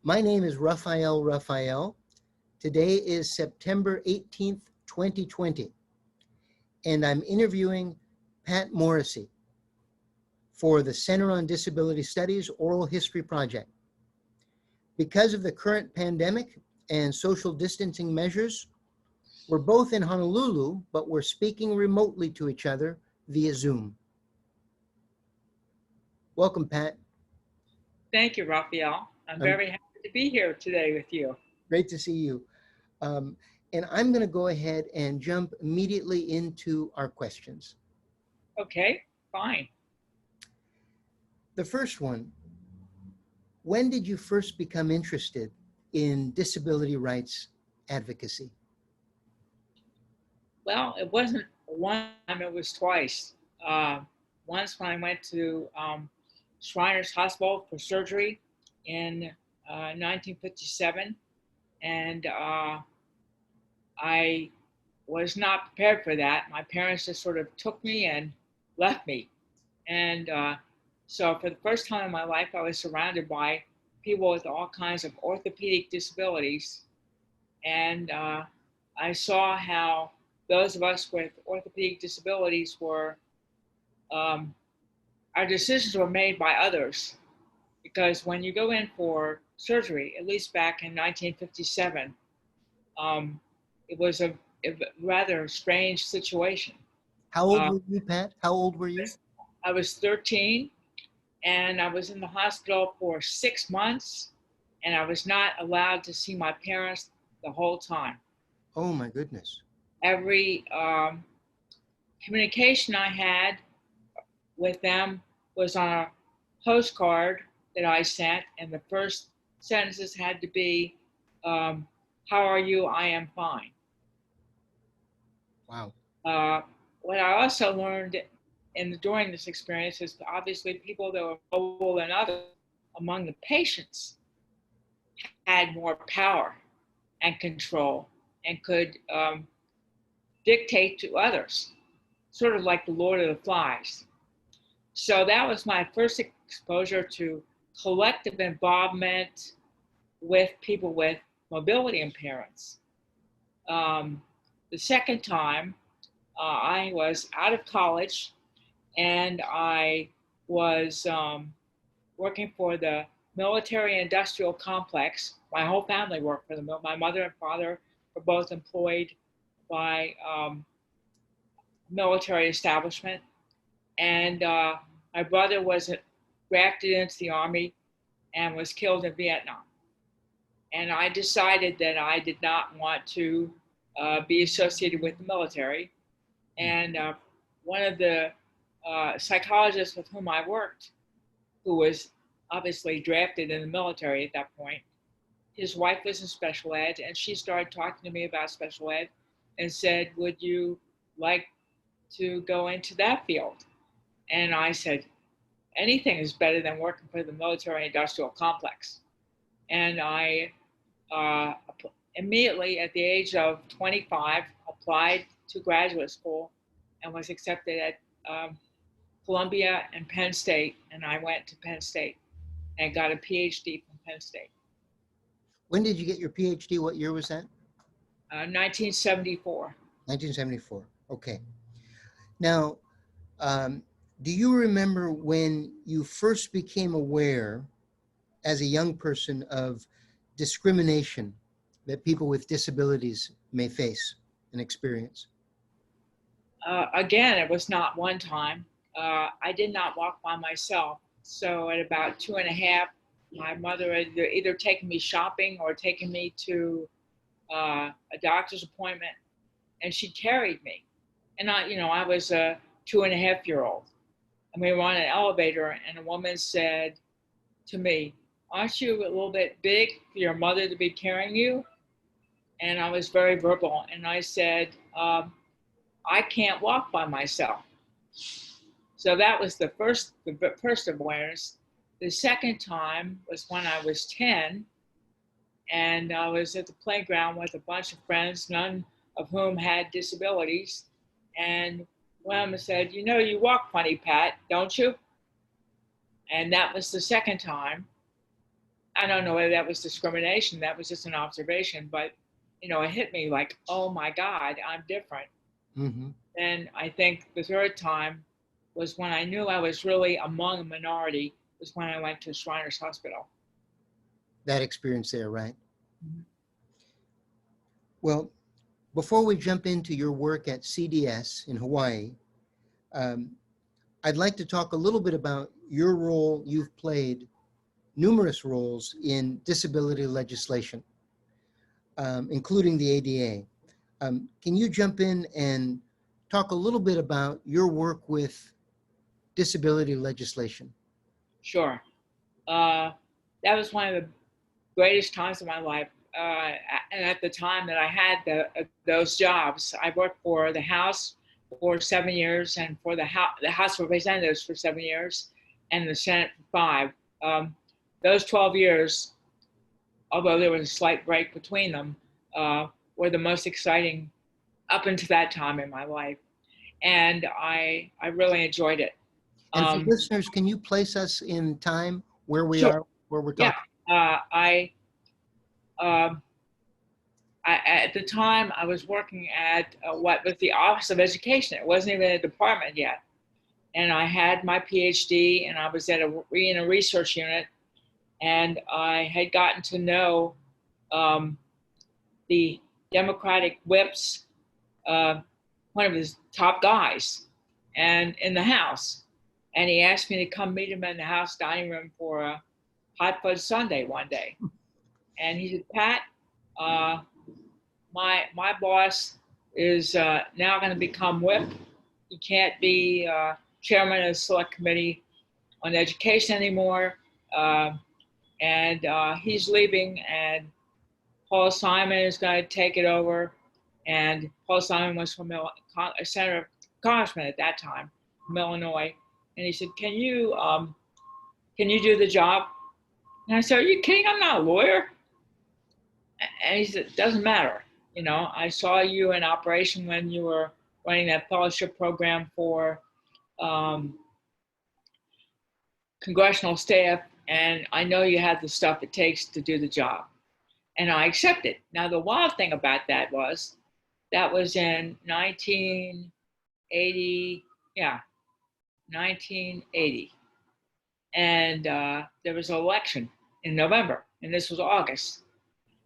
My name is Raphael. Today is September 18th, 2020, and I'm interviewing Pat Morrissey for the Center on Disability Studies Oral History Project. Because of the current pandemic and social distancing measures, we're both in Honolulu, but we're speaking remotely to each other via Zoom. Welcome, Pat. Thank you, Raphael. I'm very happy to be here today with you. Great to see you. And I'm going to go ahead and jump immediately into our questions. Okay, fine. The first one, when did you first become interested in disability rights advocacy? Well, it wasn't one time, it was twice. Once when I went to Shriners Hospital for surgery in 1957, and I was not prepared for that. My parents just sort of took me and left me. And so for the first time in my life, I was surrounded by people with all kinds of orthopedic disabilities. And I saw how those of us with orthopedic disabilities were, our decisions were made by others. Because when you go in for surgery, at least back in 1957, it was a rather strange situation. How old were you, Pat? How old were you? I was 13, and I was in the hospital for 6 months, and I was not allowed to see my parents the whole time. Oh my goodness. Every communication I had with them was on a postcard that I sent, and the first sentences had to be, how are you? I am fine. Wow. What I also learned during this experience is obviously people that were mobile than others among the patients had more power and control and could dictate to others, sort of like the Lord of the Flies. So that was my first exposure to collective involvement with people with mobility impairments. The second time, I was out of college, and I was working for the military industrial complex. My whole family worked for my mother and father were both employed by military establishment. And my brother was drafted into the Army and was killed in Vietnam. And I decided that I did not want to be associated with the military. And one of the psychologists with whom I worked, who was obviously drafted in the military at that point, his wife was in special ed, and she started talking to me about special ed and said, would you like to go into that field? And I said, anything is better than working for the military industrial complex. And I immediately at the age of 25 applied to graduate school and was accepted at Columbia and Penn State. And I went to Penn State and got a PhD from Penn State. When did you get your PhD? What year was that? 1974. 1974. Okay. Now, do you remember when you first became aware as a young person of discrimination that people with disabilities may face and experience? Again, it was not one time. I did not walk by myself. So at about 2.5, my mother had either taken me shopping or taken me to a doctor's appointment, and she carried me. And I was a 2.5-year-old. And we were on an elevator, and a woman said to me, aren't you a little bit big for your mother to be carrying you? And I was very verbal, and I said, I can't walk by myself. So that was the first awareness. The second time was when I was 10, and I was at the playground with a bunch of friends, none of whom had disabilities. And one of them said, you walk funny, Pat, don't you? And that was the second time. I don't know whether that was discrimination. That was just an observation, but it hit me like, oh my God, I'm different. Mm-hmm. And I think the third time was when I knew I was really among a minority, was when I went to Shriners Hospital. That experience there, right? Mhm. Well, before we jump into your work at CDS in Hawaii, um, I'd like to talk a little bit about your role. You've played numerous roles in disability legislation, including the ADA. Can you jump in and talk a little bit about your work with disability legislation? Sure. Uh, that was one of the greatest times of my life. And at the time that I had those jobs, I worked for the House for 7 years and for the House of Representatives for 7 years and the Senate for 5. Those 12 years, although there was a slight break between them, were the most exciting up until that time in my life. And I really enjoyed it. And for Um, listeners, can you place us in time where we sure. are, where we're Yeah. talking? Uh, I, um, at the time, I was working at what was the Office of Education. It wasn't even a department yet. And I had my PhD, and I was in a research unit, and I had gotten to know um, the Democratic whips, uh, one of his top guys, and in the House. And he asked me to come meet him in the House dining room for a hot fudge sundae one day. And he said, Pat, uh, my boss is now going to become whip. He can't be chairman of the select committee on education anymore. Uh, and he's leaving, and Paul Simon is going to take it over. And Paul Simon was from a senator, congressman at that time, from Illinois. And he said, can you do the job? And I said, are you kidding? I'm not a lawyer. And he said, it doesn't matter. I saw you in operation when you were running that fellowship program for congressional staff, and I know you have the stuff it takes to do the job. And I accepted. Now, the wild thing about that was in 1980, yeah, 1980. And there was an election in November, and this was August.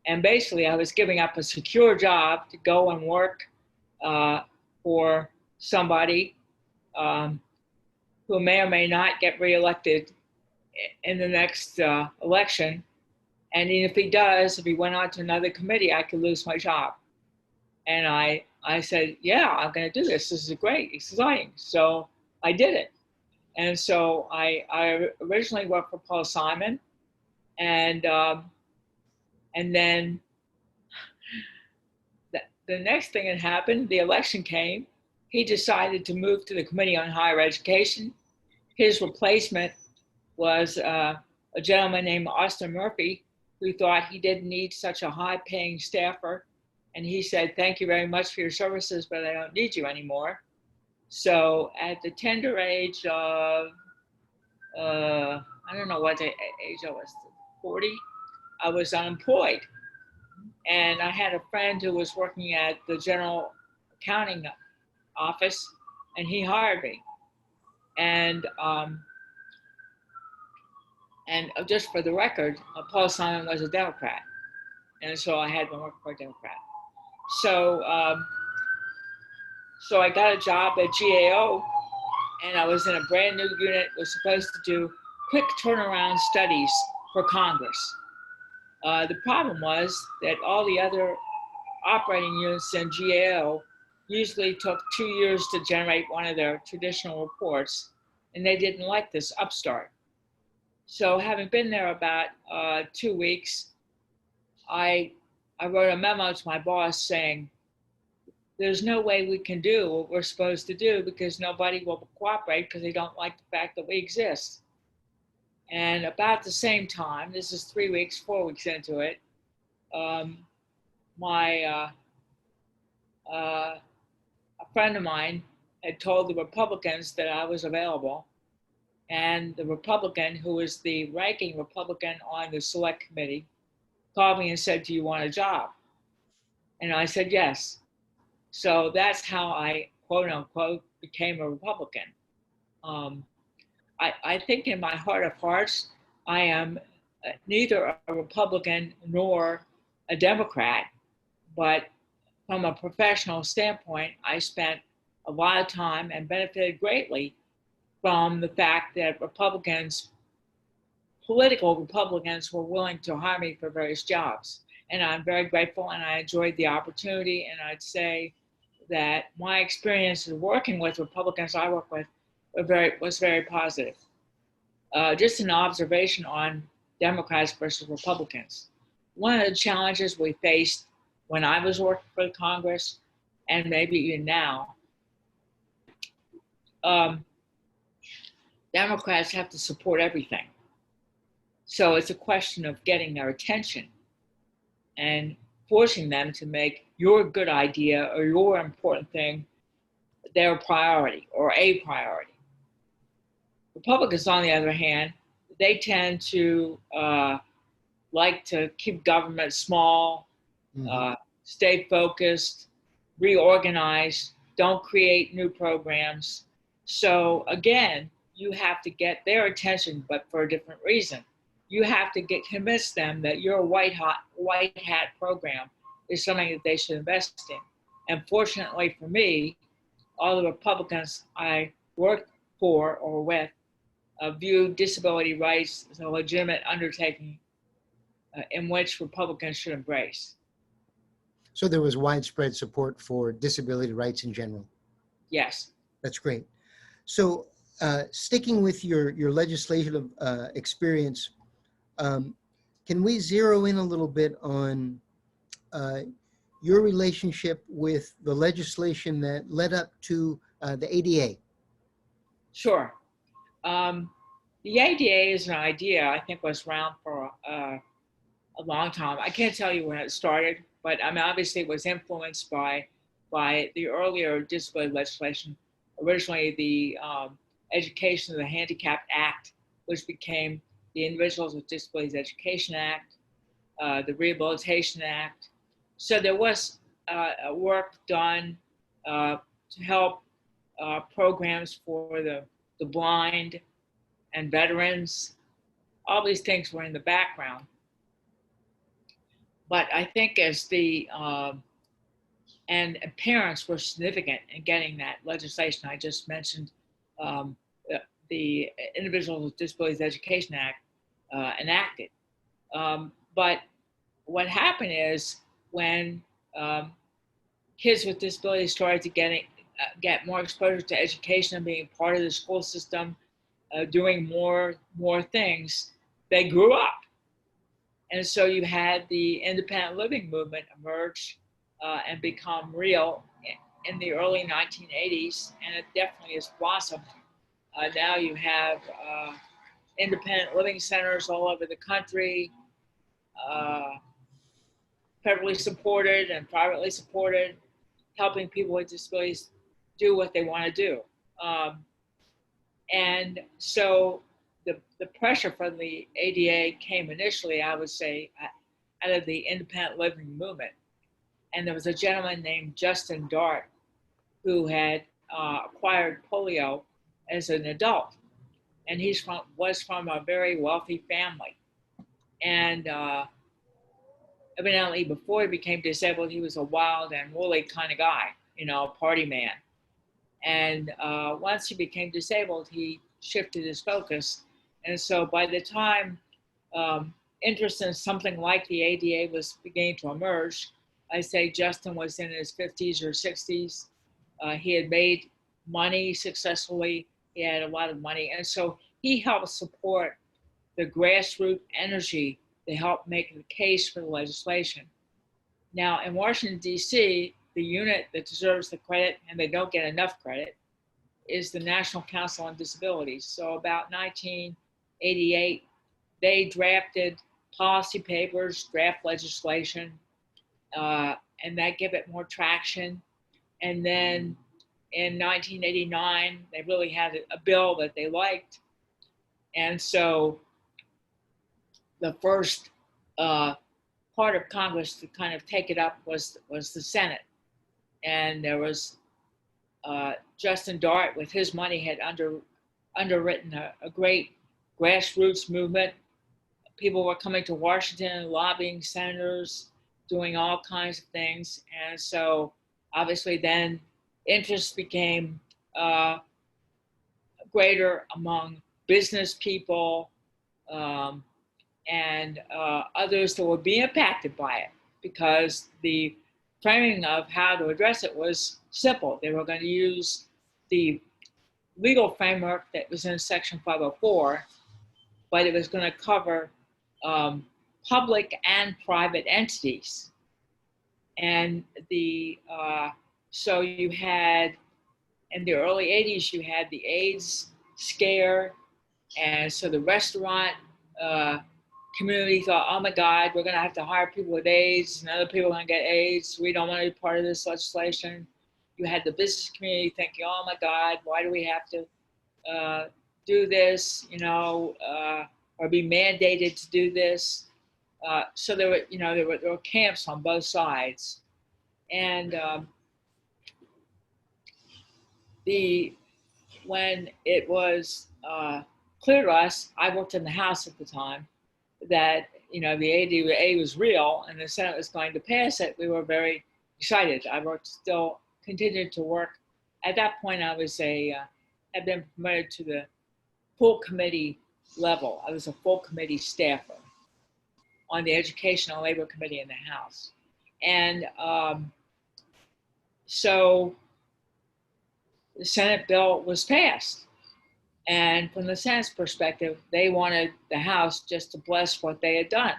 And basically, I was giving up a secure job to go and work for somebody who may or may not get reelected in the next election. And if he does, if he went on to another committee, I could lose my job. And I said, yeah, I'm going to do this. This is great, exciting. So I did it. And so I originally worked for Paul Simon, and then the next thing that happened, the election came. He decided to move to the Committee on Higher Education. His replacement was a gentleman named Austin Murphy, who thought he didn't need such a high-paying staffer. And he said, thank you very much for your services, but I don't need you anymore. So at the tender age of, I don't know what age I was, 40, I was unemployed. And I had a friend who was working at the general accounting office, and he hired me. And just for the record, Paul Simon was a Democrat, and so I had been working for a Democrat. So so I got a job at GAO, and I was in a brand new unit. Was supposed to do quick turnaround studies for Congress. The problem was that all the other operating units in GAO usually took 2 years to generate one of their traditional reports, and they didn't like this upstart. So having been there about 2 weeks, I wrote a memo to my boss saying, there's no way we can do what we're supposed to do because nobody will cooperate because they don't like the fact that we exist. And about the same time, this is 3 weeks, 4 weeks into it, my a friend of mine had told the Republicans that I was available, And the Republican, who was the ranking Republican on the select committee, called me and said, "Do you want a job?" And I said, "Yes." So that's how I, quote unquote, became a Republican. Um, I think in my heart of hearts, I am neither a Republican nor a Democrat, but from a professional standpoint, I spent a lot of time and benefited greatly from the fact that political Republicans, were willing to hire me for various jobs. And I'm very grateful and I enjoyed the opportunity. And I'd say that my experience of working with Republicans I work with was very positive. Just an observation on Democrats versus Republicans. One of the challenges we faced when I was working for Congress, and maybe even now, um, Democrats have to support everything. So it's a question of getting their attention and forcing them to make your good idea or your important thing their priority or a priority. Republicans, on the other hand, they tend to like to keep government small, stay focused, reorganize, don't create new programs. So again, you have to get their attention, but for a different reason. You have to convince them that your white hat program is something that they should invest in. And fortunately for me, all the Republicans I worked for or with viewed disability rights as a legitimate undertaking in which Republicans should embrace. So there was widespread support for disability rights in general. Yes. That's great. So sticking with your legislative experience, can we zero in a little bit on your relationship with the legislation that led up to the ADA? Sure. The ADA is an idea I think was around for a long time. I can't tell you when it started, but I mean, obviously it was influenced by the earlier disability legislation. Originally, the Education of the Handicapped Act, which became the Individuals with Disabilities Education Act, the Rehabilitation Act. So there was work done to help programs for the blind and veterans. All these things were in the background. But I think as and parents were significant in getting that legislation I just mentioned, um, the Individuals with Disabilities Education Act enacted. But what happened is when kids with disabilities started to get more exposure to education and being part of the school system, doing more things, they grew up. And so you had the independent living movement emerge and become real in the early 1980s, and it definitely has blossomed. Now you have independent living centers all over the country, uh, federally supported and privately supported, helping people with disabilities do what they want to do. And so the pressure from the ADA came initially, I would say, out of the independent living movement. And there was a gentleman named Justin Dart who had acquired polio as an adult. And was from a very wealthy family. And evidently, before he became disabled, he was a wild and woolly kind of guy, a party man. And once he became disabled, he shifted his focus. And so by the time interest in something like the ADA was beginning to emerge, I say Justin was in his 50s or 60s. He had made money successfully. He had a lot of money. And so he helped support the grassroots energy to help make the case for the legislation. Now, in Washington, D.C., the unit that deserves the credit, and they don't get enough credit, is the National Council on Disabilities. So about 1988, they drafted policy papers, draft legislation, and that gave it more traction. And then in 1989, they really had a bill that they liked, And so the first part of Congress to kind of take it up was the Senate. And there was Justin Dart, with his money, had underwritten a great grassroots movement. People were coming to Washington, lobbying senators, doing all kinds of things. And so obviously then interest became greater among business people, and others that would be impacted by it, because the framing of how to address it was simple. They were going to use the legal framework that was in Section 504, but it was going to cover public and private entities. And so you had, in the early 80s, you had the AIDS scare. And so the restaurant community thought, oh my God, we're going to have to hire people with AIDS, and other people are going to get AIDS. We don't want to be part of this legislation. You had the business community thinking, oh my God, why do we have to do this, or be mandated to do this? So there were camps on both sides. And when it was clear to us, I worked in the House at the time, that the ADA was real and the Senate was going to pass it, we were very excited. I continued to work. At that point, I was had been promoted to the full committee level. I was a full committee staffer on the Education and Labor Committee in the House. And so the Senate bill was passed. And from the Senate's perspective, they wanted the House just to bless what they had done.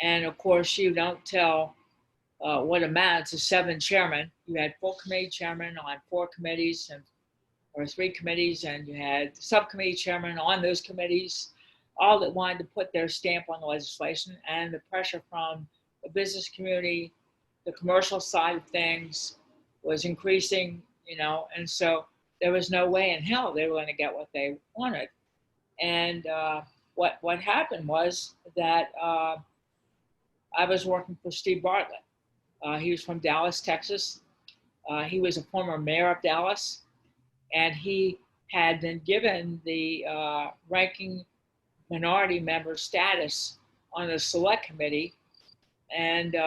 And of course, you don't tell what amounted to 7 chairmen. You had full committee chairmen on 4 committees or 3 committees, and you had subcommittee chairmen on those committees, all that wanted to put their stamp on the legislation. And the pressure from the business community, the commercial side of things was increasing, and so there was no way in hell they were going to get what they wanted. And what happened was that I was working for Steve Bartlett. He was from Dallas, Texas. He was a former mayor of Dallas, and he had been given the ranking minority member status on the select committee. And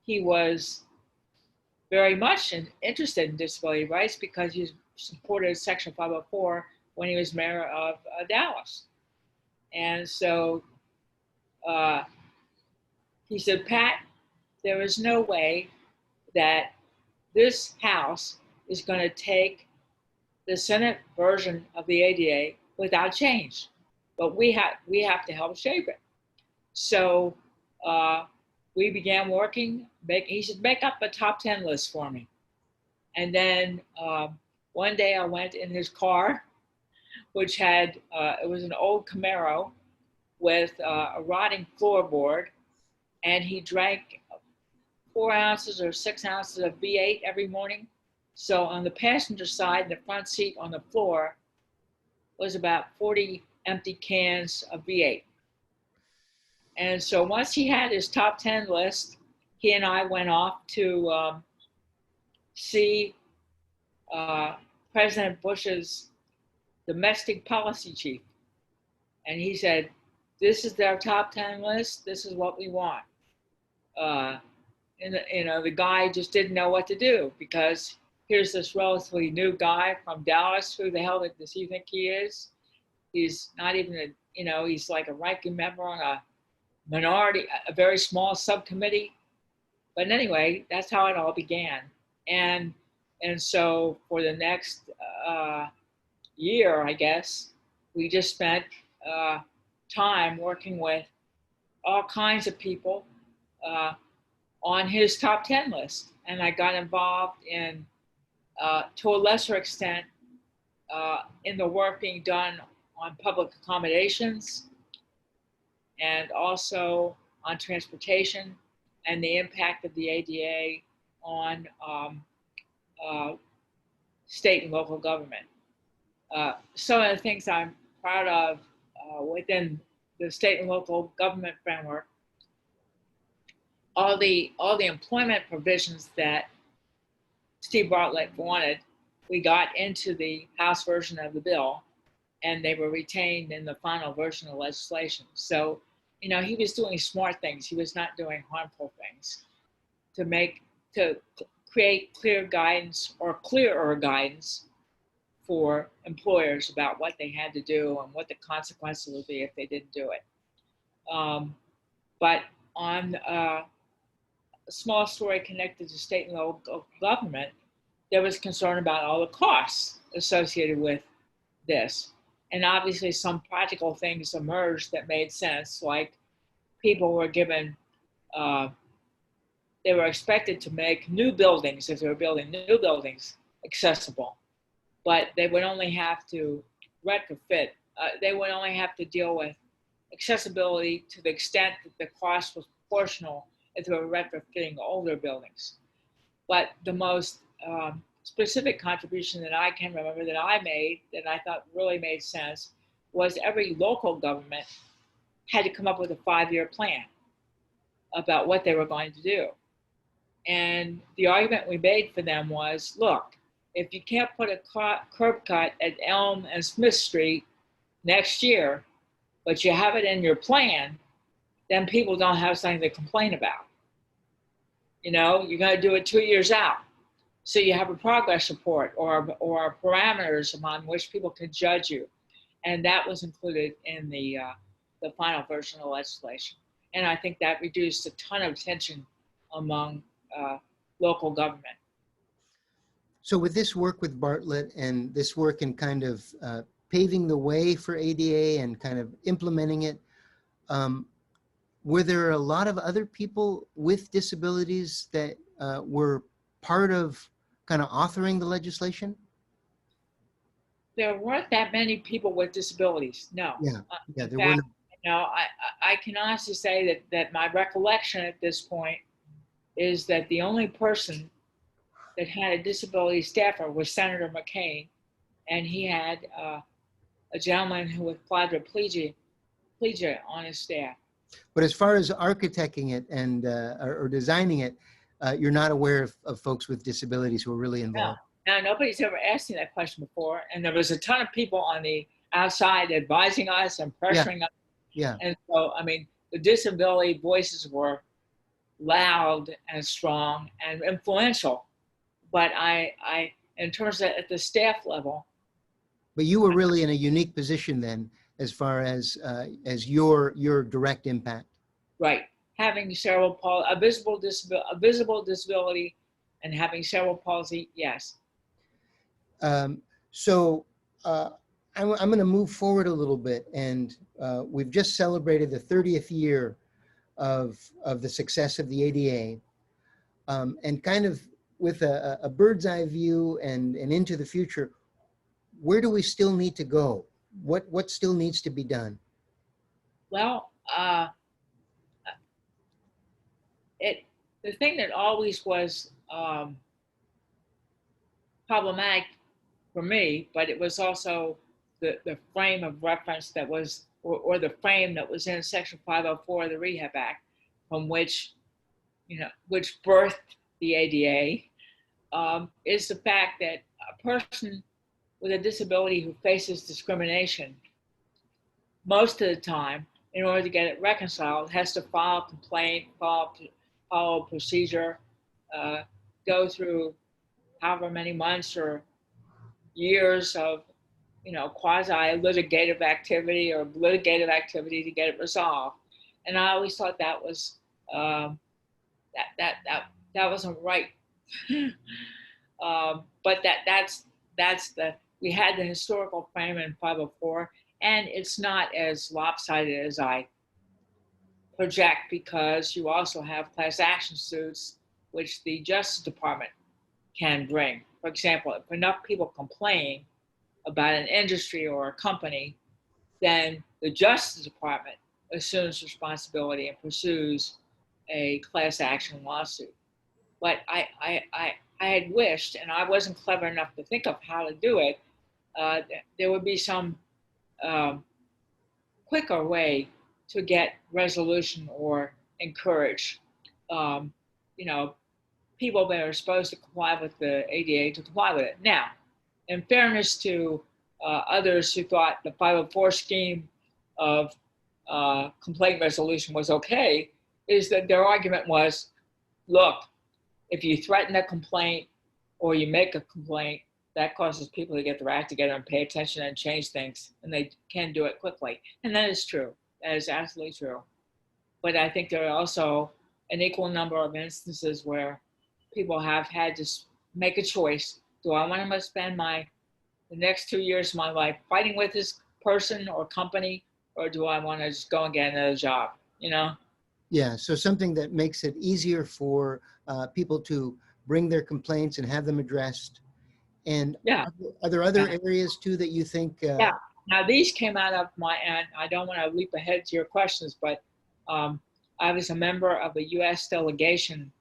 he was very much interested in disability rights because he supported Section 504 when he was mayor of Dallas. And so he said, Pat, there is no way that this House is going to take the Senate version of the ADA without change, but we have to help shape it. So we began working. He said, make up a top 10 list for me. And then one day I went in his car, which had, it was an old Camaro with a rotting floorboard, and he drank 4 ounces or 6 ounces of V8 every morning. So on the passenger side, in the front seat on the floor, was about 40 empty cans of V8. And so once he had his top 10 list, he and I went off to see President Bush's domestic policy chief. And he said, this is their top 10 list. This is what we want. And the guy just didn't know what to do, because here's this relatively new guy from Dallas. Who the hell does he think he is? He's not even he's like a ranking member on a minority, a very small subcommittee. But anyway, that's how it all began. And so for the next year, I guess, we just spent time working with all kinds of people on his top 10 list. And I got involved in, to a lesser extent, in the work being done on public accommodations, and also on transportation and the impact of the ADA on state and local government. Some of the things I'm proud of within the state and local government framework, all the employment provisions that Steve Bartlett wanted, we got into the House version of the bill, and they were retained in the final version of legislation. So, he was doing smart things. He was not doing harmful things to create clear guidance or clearer guidance for employers about what they had to do and what the consequences would be if they didn't do it. But on a small story connected to state and local government, there was concern about all the costs associated with this. And obviously some practical things emerged that made sense, like people were given, they were expected to make new buildings, if they were building new buildings, accessible. But they would only have to retrofit, they would only have to deal with accessibility to the extent that the cost was proportional if they were retrofitting older buildings. But the most specific contribution that I can remember that I made, that I thought really made sense, was every local government had to come up with a 5-year plan about what they were going to do. And the argument we made for them was, look, if you can't put a curb cut at Elm and Smith Street next year, but you have it in your plan, then people don't have something to complain about. You're going to do it 2 years out. So you have a progress report or parameters among which people can judge you. And that was included in the final version of legislation. And I think that reduced a ton of tension among local government. So with this work with Bartlett and this work in kind of paving the way for ADA and kind of implementing it, were there a lot of other people with disabilities that were part of kind of authoring the legislation? There weren't that many people with disabilities, no. Yeah, there fact, weren't. I can honestly say that my recollection at this point is that the only person that had a disability staffer was Senator McCain, and he had a gentleman who was quadriplegia on his staff. But as far as architecting it and or designing it, you're not aware of folks with disabilities who are really involved? No, nobody's ever asked me that question before. And there was a ton of people on the outside advising us and pressuring us. Yeah. And so, the disability voices were loud and strong and influential. But I in terms of at the staff level. But you were really in a unique position then, as far as your direct impact. Right. Having cerebral palsy, a visible disability, and having cerebral palsy, yes. So I'm going to move forward a little bit, and we've just celebrated the 30th year of the success of the ADA, and kind of with a bird's eye view and into the future, where do we still need to go? What still needs to be done? Well, the thing that always was problematic for me, but it was also the frame of reference that was, or the frame that was in Section 504 of the Rehab Act, from which birthed the ADA, is the fact that a person with a disability who faces discrimination, most of the time, in order to get it reconciled, has to file a complaint, follow a procedure, go through however many months or years of, quasi-litigative activity or litigative activity to get it resolved. And I always thought that was that wasn't right. But we had the historical frame in 504, and it's not as lopsided as I project, because you also have class action suits, which the Justice Department can bring. For example, if enough people complain about an industry or a company, then the Justice Department assumes responsibility and pursues a class action lawsuit. But I had wished, and I wasn't clever enough to think of how to do it, there would be some um, quicker way to get resolution or encourage, um, you know, people that are supposed to comply with the ADA to comply with it. Now, in fairness to others who thought the 504 scheme of complaint resolution was okay, is that their argument was, look, if you threaten a complaint or you make a complaint, that causes people to get their act together and pay attention and change things, and they can do it quickly. And that is true. That is absolutely true. But I think there are also an equal number of instances where people have had to make a choice. Do I want to spend the next 2 years of my life fighting with this person or company, or do I want to just go and get another job, you know? Yeah, so something that makes it easier for people to bring their complaints and have them addressed. And Yeah. are there other Yeah. areas too that you think? Yeah. Now these came out of and I don't want to leap ahead to your questions, but I was a member of a U.S. delegation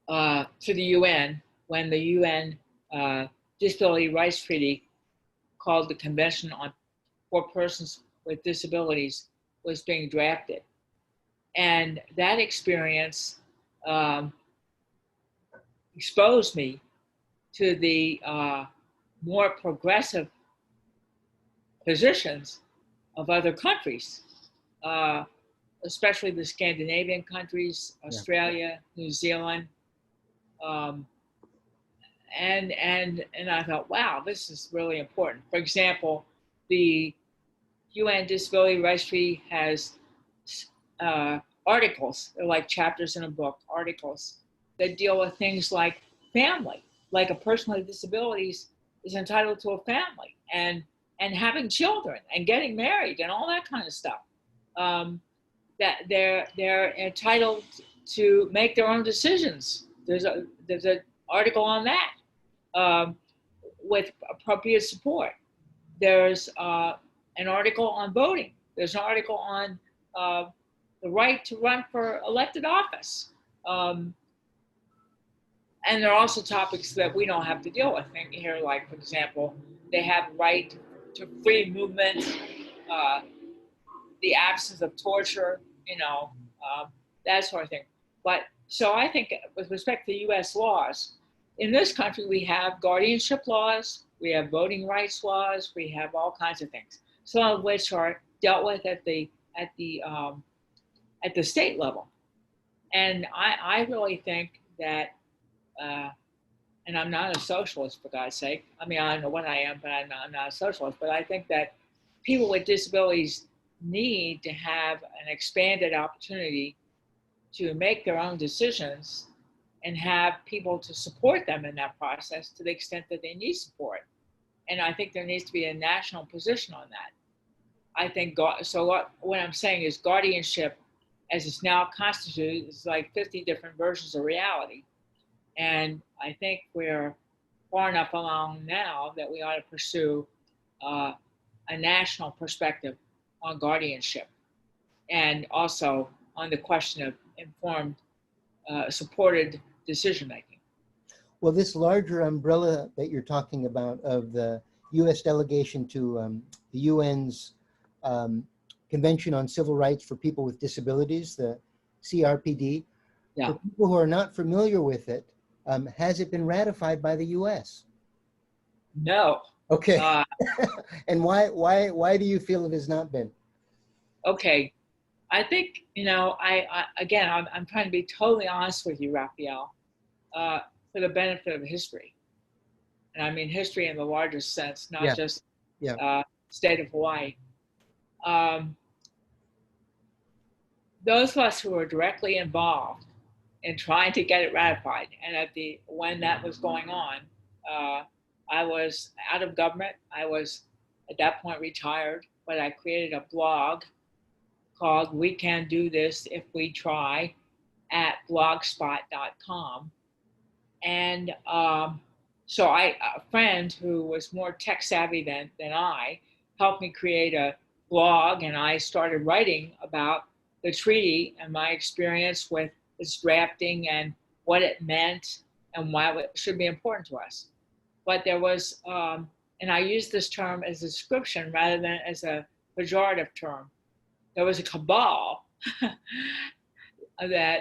to the UN when the UN Disability Rights Treaty, called the Convention for Persons with Disabilities, was being drafted. And that experience exposed me to the more progressive positions of other countries, uh, especially the Scandinavian countries, Australia, New Zealand. Um, and I thought, wow, this is really important. For example, the UN Disability Rights Treaty has articles, they're like chapters in a book, articles that deal with things like family, like a person with disabilities is entitled to a family and having children and getting married and all that kind of stuff. That they're entitled to make their own decisions. There's an article on that with appropriate support. There's an article on voting. There's an article on the right to run for elected office. And there are also topics that we don't have to deal with here, like, for example, they have right to free movement, the absence of torture, that sort of thing. But so I think with respect to US laws, in this country, we have guardianship laws, we have voting rights laws, we have all kinds of things, some of which are dealt with at the state level. And I really think that, and I'm not a socialist, for God's sake. I mean, I don't know what I am, but I'm not a socialist. But I think that people with disabilities need to have an expanded opportunity to make their own decisions and have people to support them in that process to the extent that they need support. And I think there needs to be a national position on that. I think, so what I'm saying is guardianship, as it's now constituted, is like 50 different versions of reality. And I think we're far enough along now that we ought to pursue a national perspective on guardianship and also on the question of informed, supported decision making. Well, this larger umbrella that you're talking about of the U.S. delegation to the UN's Convention on Civil Rights for People with Disabilities, the CRPD, for people who are not familiar with it, has it been ratified by the U.S.? No. Okay. And why do you feel it has not been? Okay. I think, I'm trying to be totally honest with you, Raphael, for the benefit of history. And I mean history in the largest sense, not just state of Hawaii. Those of us who were directly involved in trying to get it ratified, and when that was going on, I was out of government. I was at that point retired, but I created a blog called "We Can Do This If We Try" at blogspot.com. And so a friend who was more tech savvy than I helped me create a blog, and I started writing about the treaty and my experience with its drafting and what it meant and why it should be important to us. But there was And I use this term as a description rather than as a pejorative term. There was a cabal that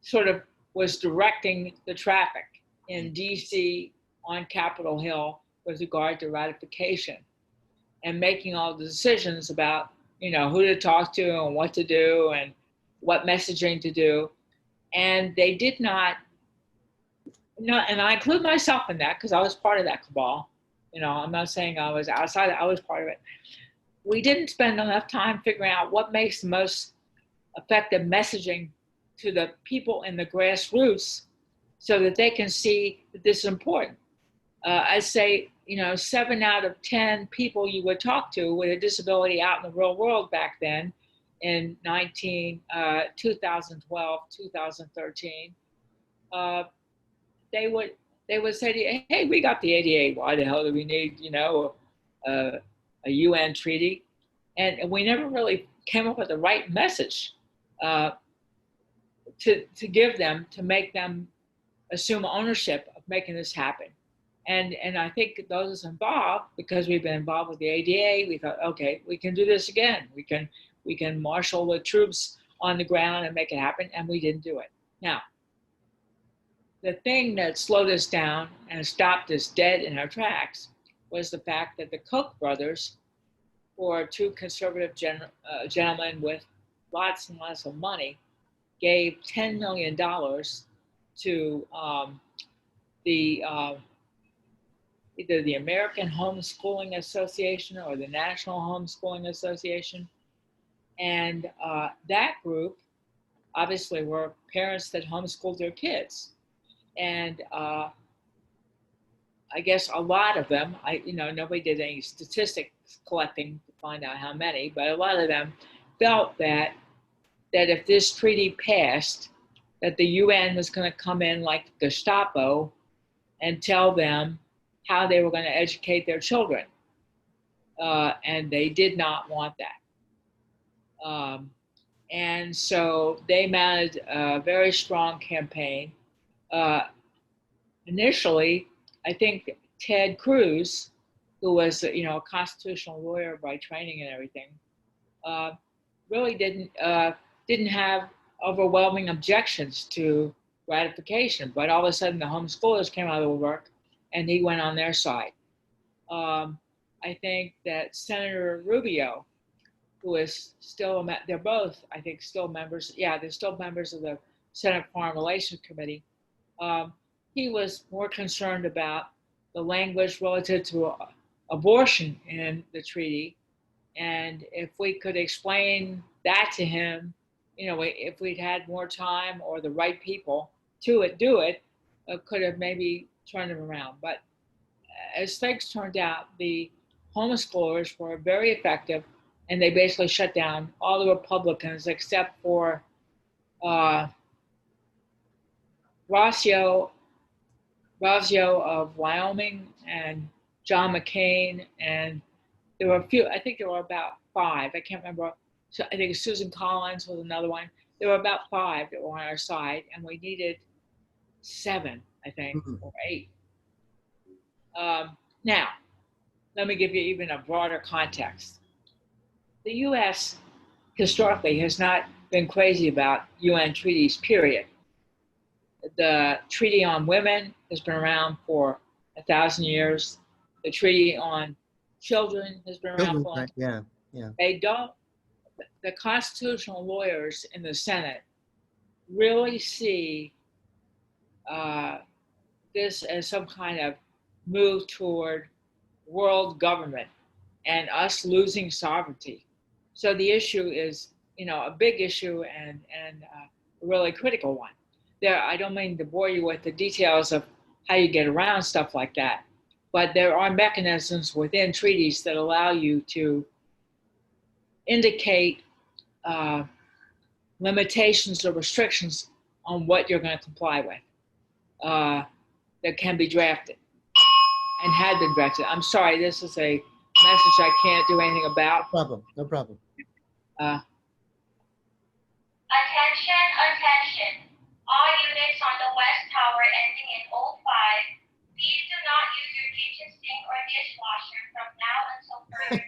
sort of was directing the traffic in DC on Capitol Hill with regard to ratification and making all the decisions about, who to talk to and what to do and what messaging to do. And they did not, and I include myself in that because I was part of that cabal. I'm not saying I was outside, I was part of it. We didn't spend enough time figuring out what makes the most effective messaging to the people in the grassroots so that they can see that this is important. I say, 7 out of 10 people you would talk to with a disability out in the real world back then in 2012, 2013, they would say to you, hey, we got the ADA. Why the hell do we need, a UN treaty? And we never really came up with the right message to give them, to make them assume ownership of making this happen. And I think those involved, because we've been involved with the ADA, we thought, okay, we can do this again. We can marshal the troops on the ground and make it happen, and we didn't do it. Now, the thing that slowed us down and stopped us dead in our tracks was the fact that the Koch brothers, who are two conservative gentlemen with lots and lots of money, gave $10 million to either the American Homeschooling Association or the National Homeschooling Association. And that group obviously were parents that homeschooled their kids. And I guess a lot of them, nobody did any statistics collecting to find out how many, but a lot of them felt that if this treaty passed, that the UN was going to come in like the Gestapo and tell them how they were going to educate their children. And they did not want that. And so they mounted a very strong campaign. Initially, I think Ted Cruz, who was a constitutional lawyer by training and everything, really didn't have overwhelming objections to ratification. But all of a sudden, the homeschoolers came out of the woodwork, and he went on their side. I think that Senator Rubio, who is still, they're both, I think, still members. Yeah, they're still members of the Senate Foreign Relations Committee. He was more concerned about the language relative to abortion in the treaty. And if we could explain that to him, if we'd had more time or the right people to do it, could have maybe turned him around. But as things turned out, the homeschoolers were very effective, and they basically shut down all the Republicans except for Rossio of Wyoming and John McCain, and there were a few, I think there were about 5, I can't remember. So I think Susan Collins was another one. There were about 5 that were on our side, and we needed 7, I think, or 8. Now, let me give you even a broader context. The US historically has not been crazy about UN treaties, period. The Treaty on Women has been around for 1,000 years. The Treaty on Children has been around for They don't, the constitutional lawyers in the Senate really see this as some kind of move toward world government and us losing sovereignty. So the issue is, a big issue and a really critical one. I don't mean to bore you with the details of how you get around stuff like that, but there are mechanisms within treaties that allow you to indicate limitations or restrictions on what you're going to comply with that can be drafted and had been drafted. I'm sorry, this is a message I can't do anything about. No problem. Attention, attention. All units on the West Tower ending in 05, please do not use your kitchen kitchen sink or dishwasher from now until further.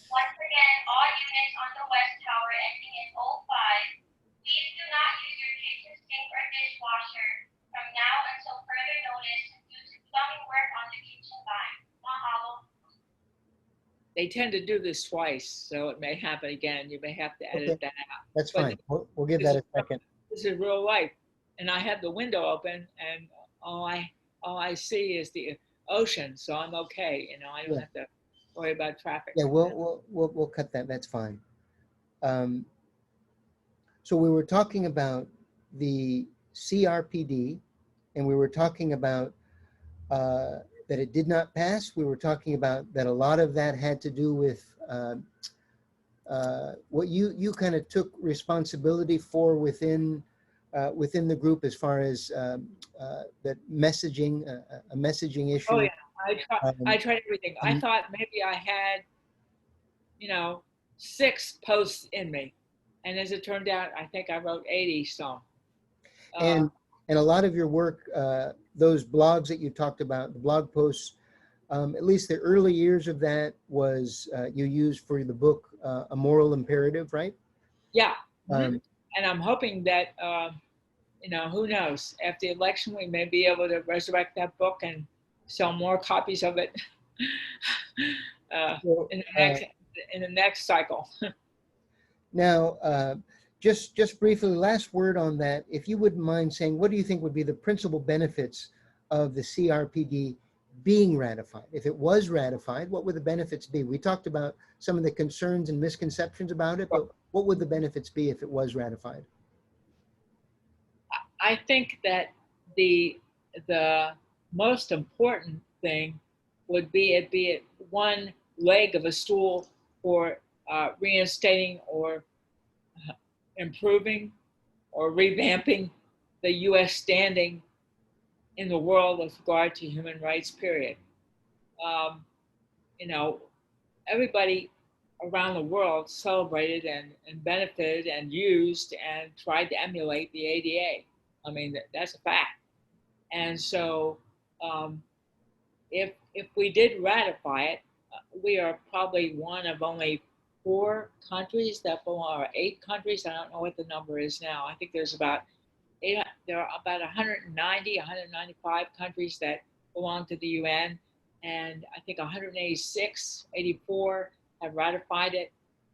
Once again, all units on the West Tower ending in 05, please do not use your kitchen sink or dishwasher from now until further notice due to plumbing work on the kitchen line. Mahalo. They tend to do this twice, so it may happen again. You may have to edit Okay, that out. that's But fine. We'll give this that is a second. This is real life, and I have the window open, and all I see is the ocean, so I'm okay. You know, I don't Yeah. have to worry about traffic. Yeah, we'll cut that. That's fine. So we were talking about the CRPD, and we were talking about that it did not pass. We were talking about that a lot of that had to do with what you kind of took responsibility for within the group, as far as that messaging, a messaging issue. Oh yeah, I tried everything. I Mhm. thought maybe I had, 6 posts in me, and as it turned out, I think I wrote 80 some. And a lot of your work, those blogs that you talked about, the blog posts, at least the early years of that was you used for the book, A Moral Imperative, right? Yeah, Um, and I'm hoping that who knows? After the election, we may be able to resurrect that book and sell more copies of it so, in the next cycle. now, just briefly, last word on that, if you wouldn't mind saying, what do you think would be the principal benefits of the CRPD being ratified? If it was ratified, what would the benefits be? We talked about some of the concerns and misconceptions about it, but what would the benefits be if it was ratified? I think that the most important thing would be it one leg of a stool for reinstating or improving or revamping the U.S. standing in the world with regard to human rights, period. Um, you know, everybody around the world celebrated and benefited and used and tried to emulate the ADA. I mean, that's a fact. And so if we did ratify it, we are probably one of only 4 countries that belong, or 8 countries. I don't know what the number is now. I think there's about there are about 190, 195 countries that belong to the UN, and I think 186, 84 have ratified it,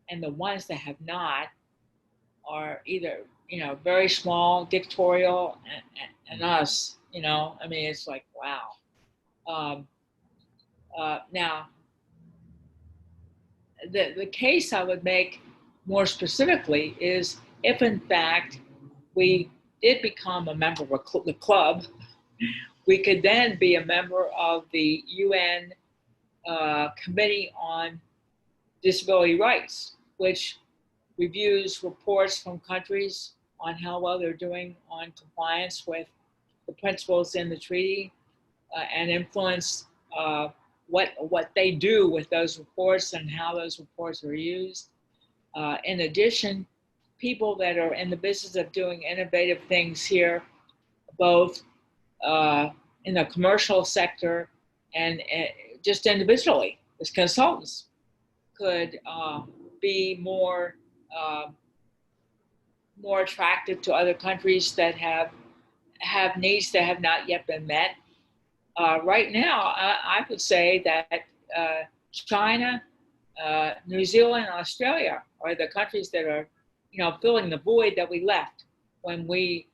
and the ones that have not are either very small, dictatorial, and us. I mean, it's like wow. Now, the case I would make more specifically is if in fact we did become a member of the club, we could then be a member of the UN Committee on Disability Rights, which reviews reports from countries on how well they're doing on compliance with the principles in the treaty and influence what they do with those reports and how those reports are used. In addition, people that are in the business of doing innovative things here, both in the commercial sector and just individually as consultants, could be more attractive to other countries that have needs that have not yet been met. Right now, I would say that China, New Zealand, and Australia are the countries that are, filling the void that we left when we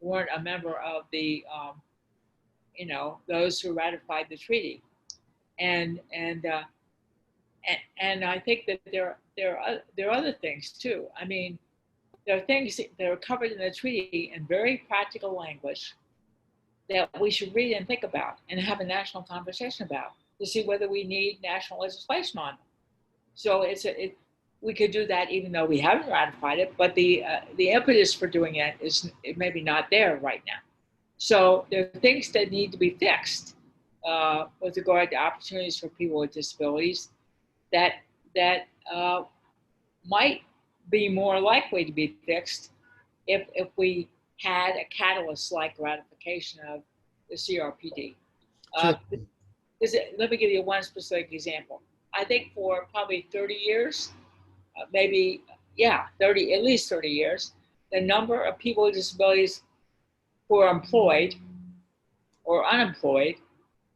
weren't a member of the, those who ratified the treaty. And I think that there are other things too. I mean, there are things that are covered in the treaty in very practical language that we should read and think about and have a national conversation about to see whether we need national legislation on them. So we could do that even though we haven't ratified it, but the impetus for doing it is maybe not there right now. So there are things that need to be fixed with regard to opportunities for people with disabilities that might be more likely to be fixed if we had a catalyst like ratification of the CRPD. Sure. let me give you one specific example. I think for probably 30 years, maybe, yeah, 30, at least 30 years, the number of people with disabilities who are employed or unemployed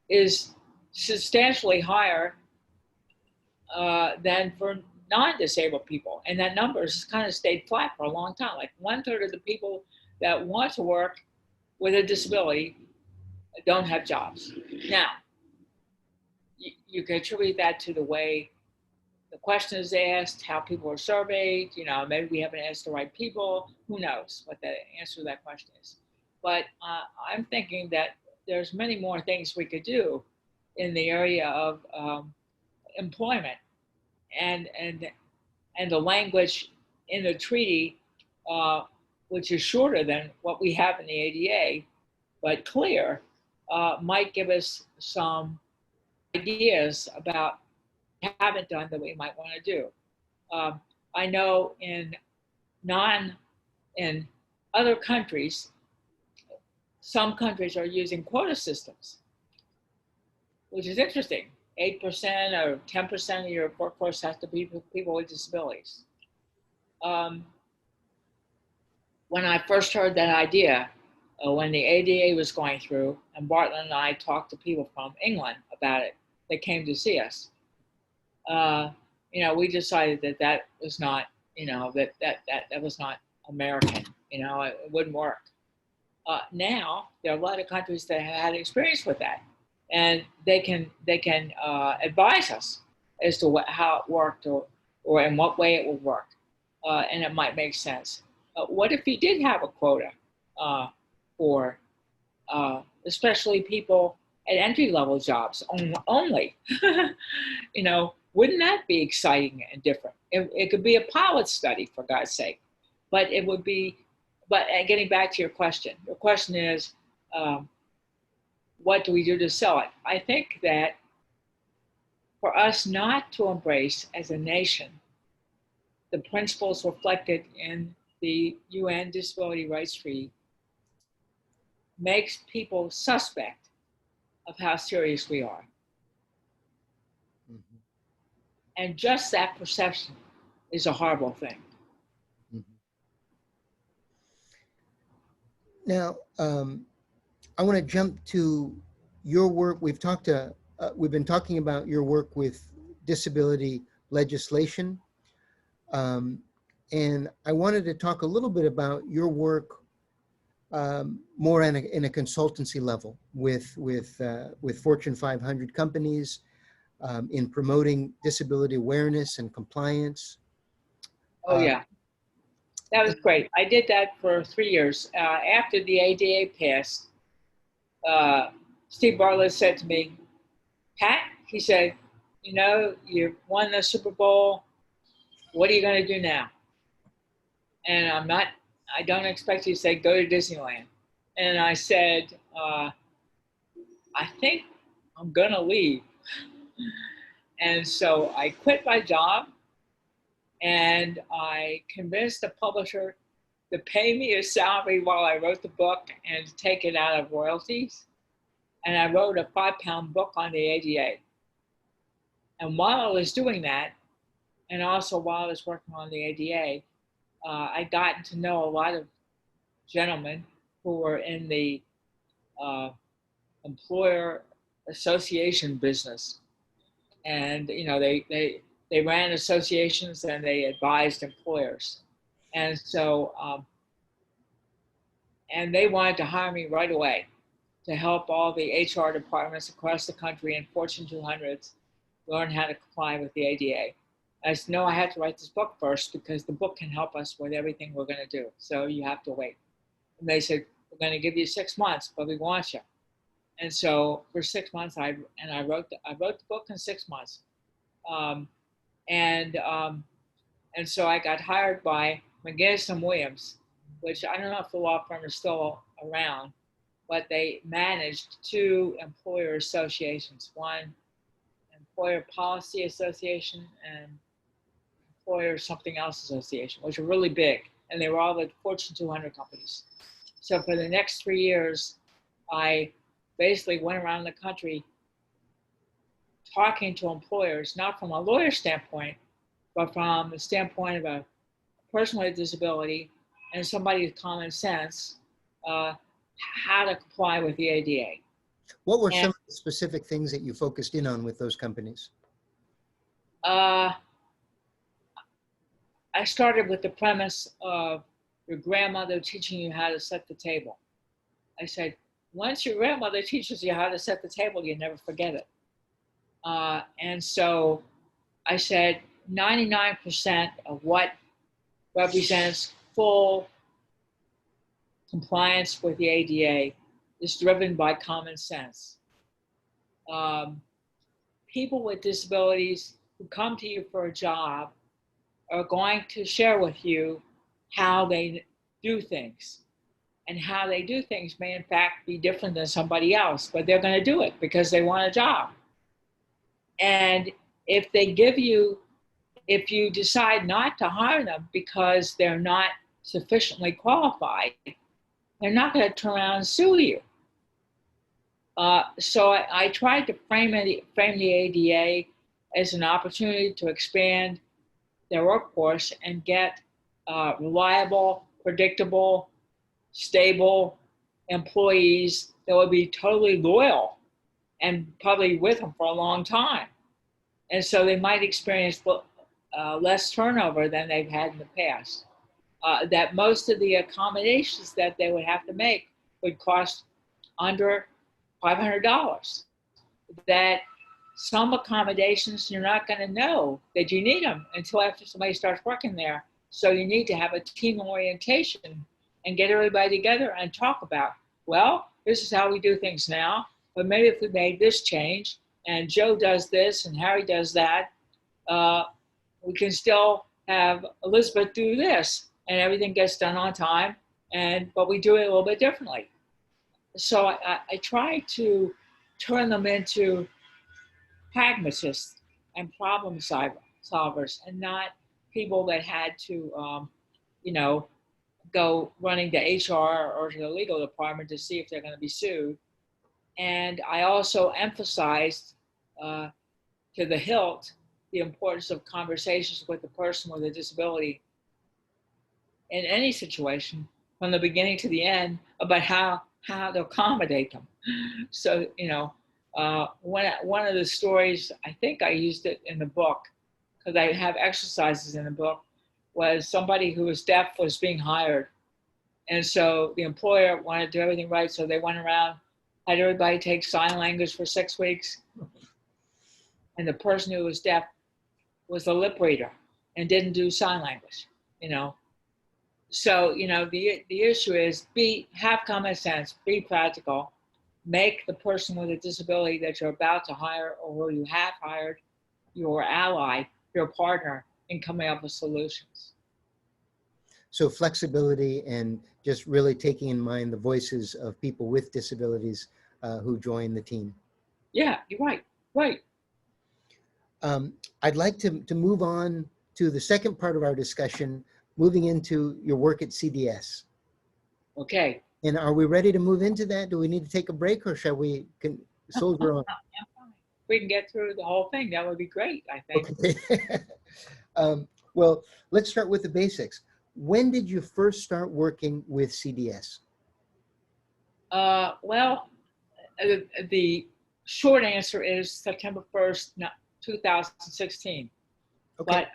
is substantially higher than for non-disabled people. And that number has kind of stayed flat for a long time. Like 1/3 of the people that want to work with a disability don't have jobs. Now, you can attribute that to the way the question is asked, how people are surveyed, maybe we haven't asked the right people, who knows what the answer to that question is. But I'm thinking that there's many more things we could do in the area of employment and the language in the treaty, which is shorter than what we have in the ADA, but clear, might give us some ideas about what we haven't done that we might want to do. I know in other countries, some countries are using quota systems, which is interesting. 8% or 10% of your workforce has to be people with disabilities. When I first heard that idea, when the ADA was going through, and Bartlett and I talked to people from England about it, they came to see us. We decided that was not, that was not American. It wouldn't work. Now there are a lot of countries that have had experience with that, and they can advise us as to how it worked or in what way it would work, and it might make sense. What if you did have a quota for especially people at entry-level jobs only? Wouldn't that be exciting and different? It could be a pilot study, for God's sake. But it would be, getting back to your question is, what do we do to sell it? I think that for us not to embrace as a nation the principles reflected in the UN Disability Rights Treaty makes people suspect of how serious we are. Mm-hmm. And just that perception is a horrible thing. Mm-hmm. Now, I want to jump to your work. We've been talking about your work with disability legislation. And I wanted to talk a little bit about your work more in a consultancy level with Fortune 500 companies in promoting disability awareness and compliance. Oh, yeah. That was great. I did that for 3 years. After the ADA passed, Steve Bartlett said to me, Pat, he said, you won the Super Bowl. What are you going to do now? And I don't expect you to say, go to Disneyland. And I said, I think I'm going to leave. And so I quit my job and I convinced the publisher to pay me a salary while I wrote the book and to take it out of royalties. And I wrote a 5-pound book on the ADA. And while I was doing that, and also while I was working on the ADA, I got to know a lot of gentlemen who were in the employer association business. And, they ran associations and they advised employers. And so, and they wanted to hire me right away to help all the HR departments across the country and Fortune 200s learn how to comply with the ADA. I said, no, I had to write this book first because the book can help us with everything we're going to do. So you have to wait. And they said, we're going to give you 6 months, but we want you. And so for 6 months, I wrote the book in 6 months. And so I got hired by McGinnis & Williams, which I don't know if the law firm is still around, but they managed 2 employer associations, one Employer Policy Association and Employer Something Else Association, which are really big. And they were all the Fortune 200 companies. So for the next 3 years, I basically went around the country talking to employers, not from a lawyer standpoint, but from the standpoint of a person with a disability and somebody with common sense, how to comply with the ADA. What were some And of the specific things that you focused in on with those companies? I started with the premise of your grandmother teaching you how to set the table. I said, once your grandmother teaches you how to set the table, you never forget it. And so I said 99% of what represents full compliance with the ADA is driven by common sense. People with disabilities who come to you for a job are going to share with you how they do things. And how they do things may in fact be different than somebody else, but they're going to do it because they want a job. And if you decide not to hire them because they're not sufficiently qualified, they're not going to turn around and sue you. So I tried to frame the ADA as an opportunity to expand their workforce and get reliable, predictable, stable employees that would be totally loyal and probably with them for a long time. And so they might experience less turnover than they've had in the past. That most of the accommodations that they would have to make would cost under $500. That some accommodations you're not going to know that you need them until after somebody starts working there. So you need to have a team orientation and get everybody together and talk about, well, this is how we do things now, but maybe if we made this change and Joe does this and Harry does that, we can still have Elizabeth do this and everything gets done on time, but we do it a little bit differently. So I try to turn them into pragmatists and problem solvers and not people that had to, go running to HR or to the legal department to see if they're going to be sued. And I also emphasized to the hilt the importance of conversations with the person with a disability in any situation from the beginning to the end about how to accommodate them. So, one of the stories, I think I used it in the book, because I have exercises in the book, was somebody who was deaf was being hired. And so the employer wanted to do everything right. So they went around, had everybody take sign language for 6 weeks. And the person who was deaf was a lip reader and didn't do sign language, So, the issue is have common sense, be practical, make the person with a disability that you're about to hire or who you have hired your ally, your partner in coming up with solutions. So flexibility and just really taking in mind the voices of people with disabilities who join the team. Yeah, you're right. Right. I'd like to move on to the second part of our discussion, moving into your work at CDS. Okay. And are we ready to move into that? Do we need to take a break or shall we soldier on? We can get through the whole thing. That would be great, I think. Okay. Well, let's start with the basics. When did you first start working with CDS? Well, the short answer is September 1st, 2016. Okay. But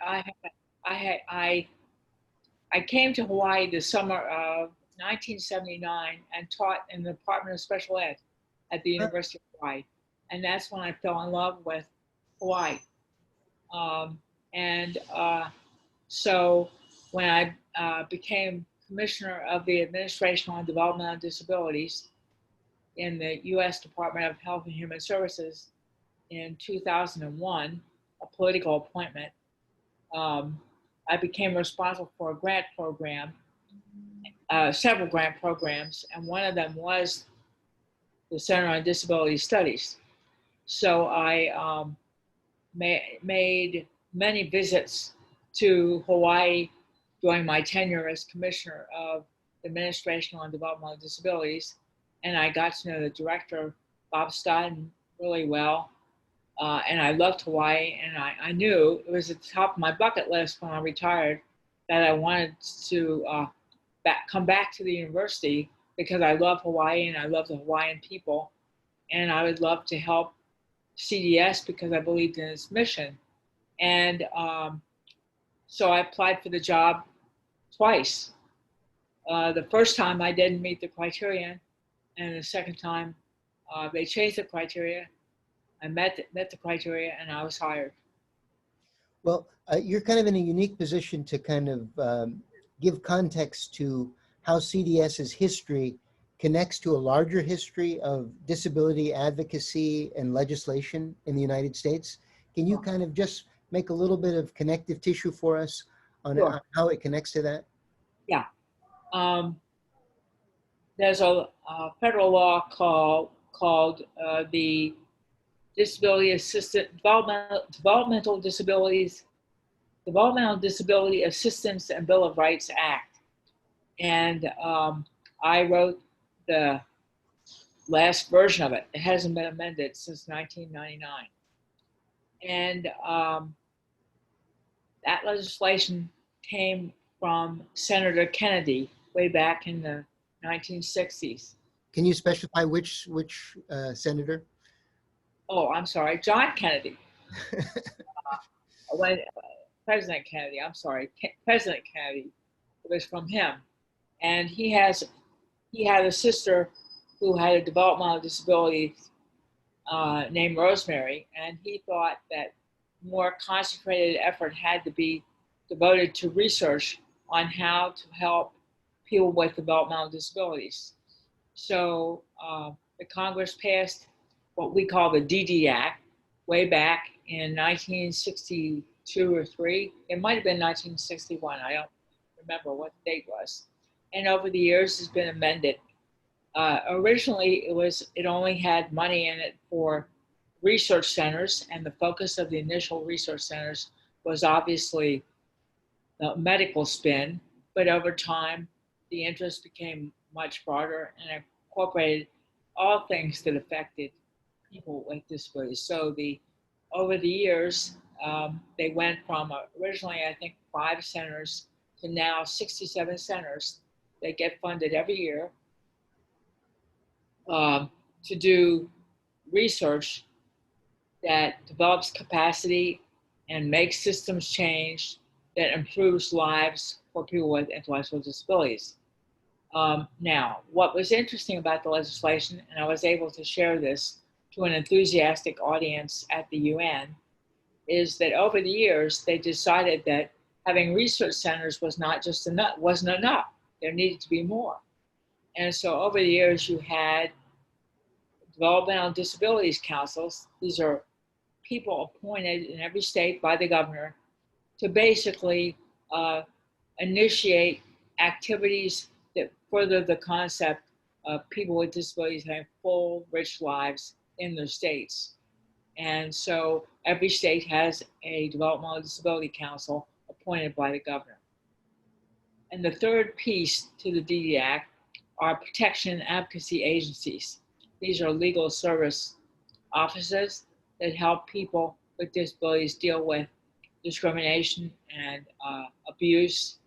I came to Hawaii the summer of 1979 and taught in the Department of Special Ed at the University of Hawaii. And that's when I fell in love with Hawaii. So when I became commissioner of the Administration on Development on Disabilities in the U.S. Department of Health and Human Services in 2001, a political appointment, I became responsible for a grant program, several grant programs, and one of them was the Center on Disability Studies. So I made many visits to Hawaii during my tenure as commissioner of the Administration on Developmental Disabilities, and I got to know the director, Bob Stodden, really well. And I loved Hawaii, and I knew it was at the top of my bucket list when I retired that I wanted to come back to the university because I love Hawaii and I love the Hawaiian people, and I would love to help CDS because I believed in its mission. And so I applied for the job twice. The first time I didn't meet the criterion, and the second time they changed the criteria. I met the criteria, and I was hired. Well, you're kind of in a unique position to kind of give context to how CDS's history connects to a larger history of disability advocacy and legislation in the United States. Can you kind of just make a little bit of connective tissue for us on Sure. how it connects to that? Yeah. There's a federal law called the Developmental Disability Assistance and Bill of Rights Act, and I wrote the last version of it. It hasn't been amended since 1999, and that legislation came from Senator Kennedy way back in the 1960s. Can you specify which senator? Oh, I'm sorry, John Kennedy. When President Kennedy, I'm sorry, President Kennedy, it was from him. And he had a sister who had a developmental disability named Rosemary, and he thought that more concentrated effort had to be devoted to research on how to help people with developmental disabilities. So the Congress passed what we call the DD Act way back in 1962 or 3. It might have been 1961. I don't remember what the date was. And over the years, it's been amended. Originally, it only had money in it for research centers, and the focus of the initial research centers was obviously the medical spin. But over time, the interest became much broader and incorporated all things that affected people with disabilities. So over the years, they went from originally, I think, 5 centers to now 67 centers. They get funded every year to do research that develops capacity and makes systems change that improves lives for people with intellectual disabilities. Now, what was interesting about the legislation, and I was able to share this to an enthusiastic audience at the UN, is that over the years, they decided that having research centers wasn't enough. There needed to be more. And so over the years, you had developmental disabilities councils. These are people appointed in every state by the governor to basically initiate activities that further the concept of people with disabilities having full, rich lives in their states. And so every state has a developmental disability council appointed by the governor. And the third piece to the DD Act are protection and advocacy agencies. These are legal service offices that help people with disabilities deal with discrimination and abuse.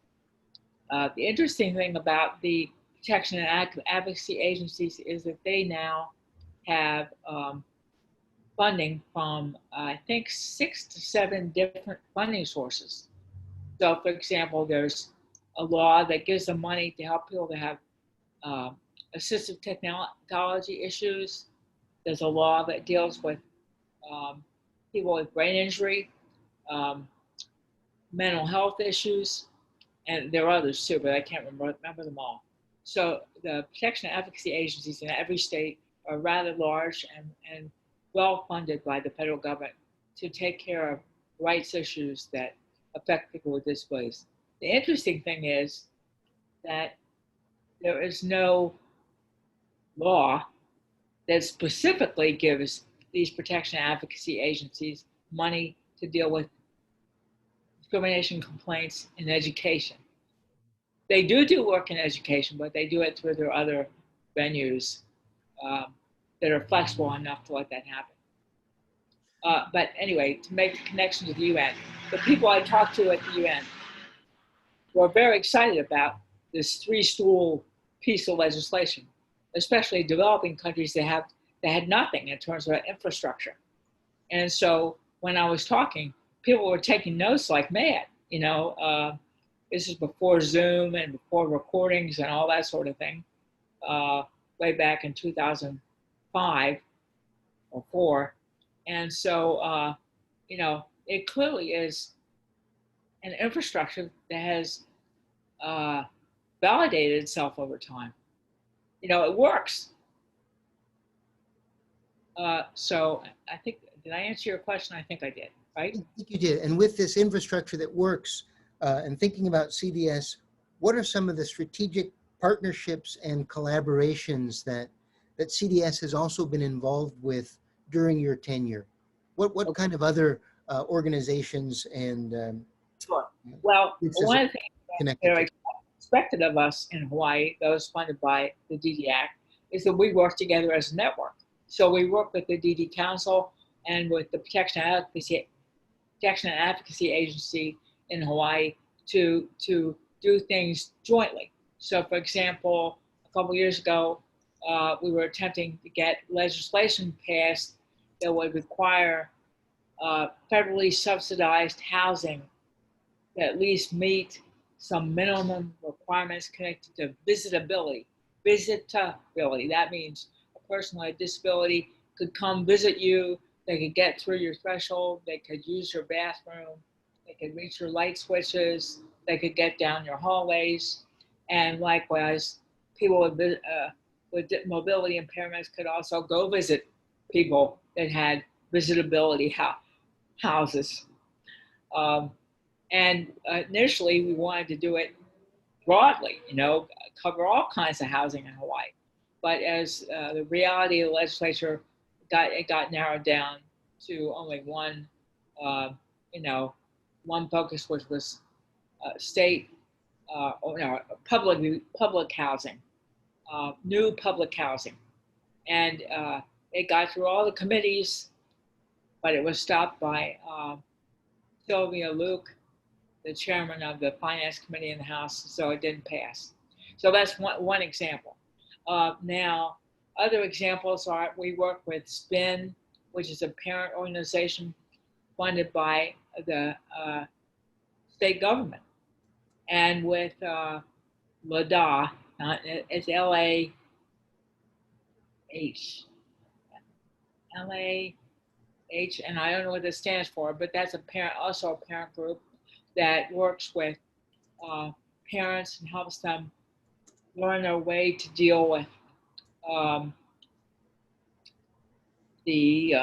The interesting thing about the protection and advocacy agencies is that they now have funding from, I think, 6 to 7 different funding sources. So, for example, there's a law that gives them money to help people that have assistive technology issues. There's a law that deals with people with brain injury, mental health issues, and there are others too, but I can't remember them all. So the protection and advocacy agencies in every state are rather large and well funded by the federal government to take care of rights issues that affect people with disabilities. The interesting thing is that there is no law that specifically gives these protection and advocacy agencies money to deal with discrimination complaints in education. They do work in education, but they do it through their other venues that are flexible enough to let that happen. But anyway, to make the connection to the UN, the people I talked to at the UN were very excited about this three-stool piece of legislation, especially developing countries that had nothing in terms of infrastructure. And so when I was talking, people were taking notes like mad. This is before Zoom and before recordings and all that sort of thing, way back in 2005 or 4. And so, it clearly is an infrastructure that has validated itself over time. It works. So I think, did I answer your question? I think I did, right? I think you did. And with this infrastructure that works, and thinking about CDS, what are some of the strategic partnerships and collaborations that CDS has also been involved with during your tenure? What kind of other organizations and Sure. Well, groups is one it of the things that connected are to? expected of us in Hawaii, that was funded by the DD Act, is that we work together as a network. So we work with the DD Council and with the Protection and Advocacy Agency in Hawaii to do things jointly. So, for example, a couple years ago, we were attempting to get legislation passed that would require federally subsidized housing to at least meet some minimum requirements connected to visitability. Visitability, that means a person with a disability could come visit you, they could get through your threshold, they could use your bathroom, they could reach your light switches, they could get down your hallways, and likewise, people with mobility impairments could also go visit people that had visitability houses. And initially, we wanted to do it broadly, cover all kinds of housing in Hawaii. But as the reality of the legislature got narrowed down to only one, one focus, which was state public housing, new public housing, and it got through all the committees, but it was stopped by Sylvia Luke, the chairman of the Finance Committee in the House, so it didn't pass. So that's one example. Now, other examples are we work with SPIN, which is a parent organization funded by the state government, and with LADA, it's LAH, and I don't know what this stands for, but that's also a parent group that works with parents and helps them learn their way to deal with the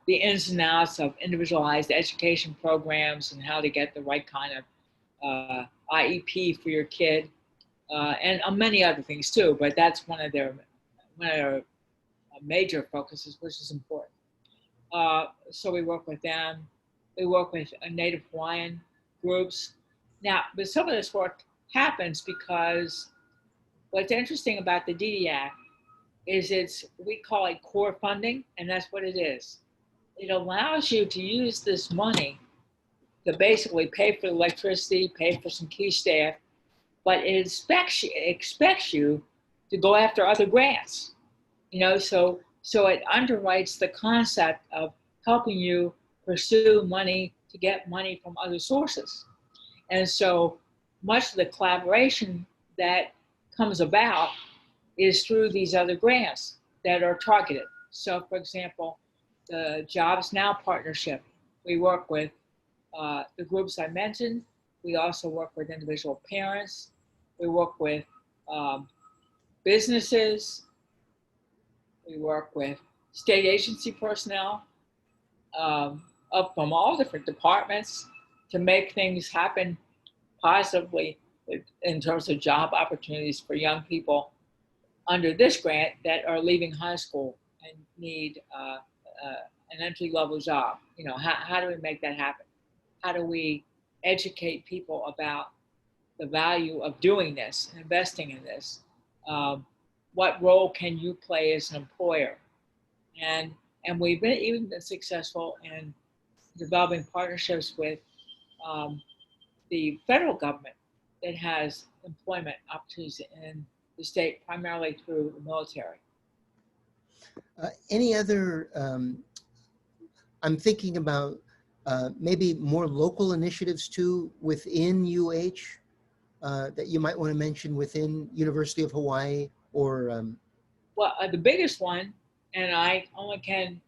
the ins and outs of individualized education programs and how to get the right kind of IEP for your kid, and many other things too. But that's one of their major focuses, which is important. So we work with them. We work with Native Hawaiian groups. Now, but some of this work happens because what's interesting about the DD Act is we call it core funding, and that's what it is. It allows you to use this money to basically pay for electricity, pay for some key staff, but it expects you to go after other grants. So it underwrites the concept of helping you pursue money to get money from other sources. And so much of the collaboration that comes about is through these other grants that are targeted. So for example, the Jobs Now partnership, we work with the groups I mentioned. We also work with individual parents. We work with businesses. We work with state agency personnel up from all different departments to make things happen positively in terms of job opportunities for young people under this grant that are leaving high school and need an entry-level job. How do we make that happen? How do we educate people about the value of doing this and investing in this? What role can you play as an employer? And And we've even been successful in developing partnerships with the federal government that has employment opportunities in the state, primarily through the military. Any other, I'm thinking about maybe more local initiatives too within UH that you might want to mention within University of Hawaii or Well, the biggest one, and I only can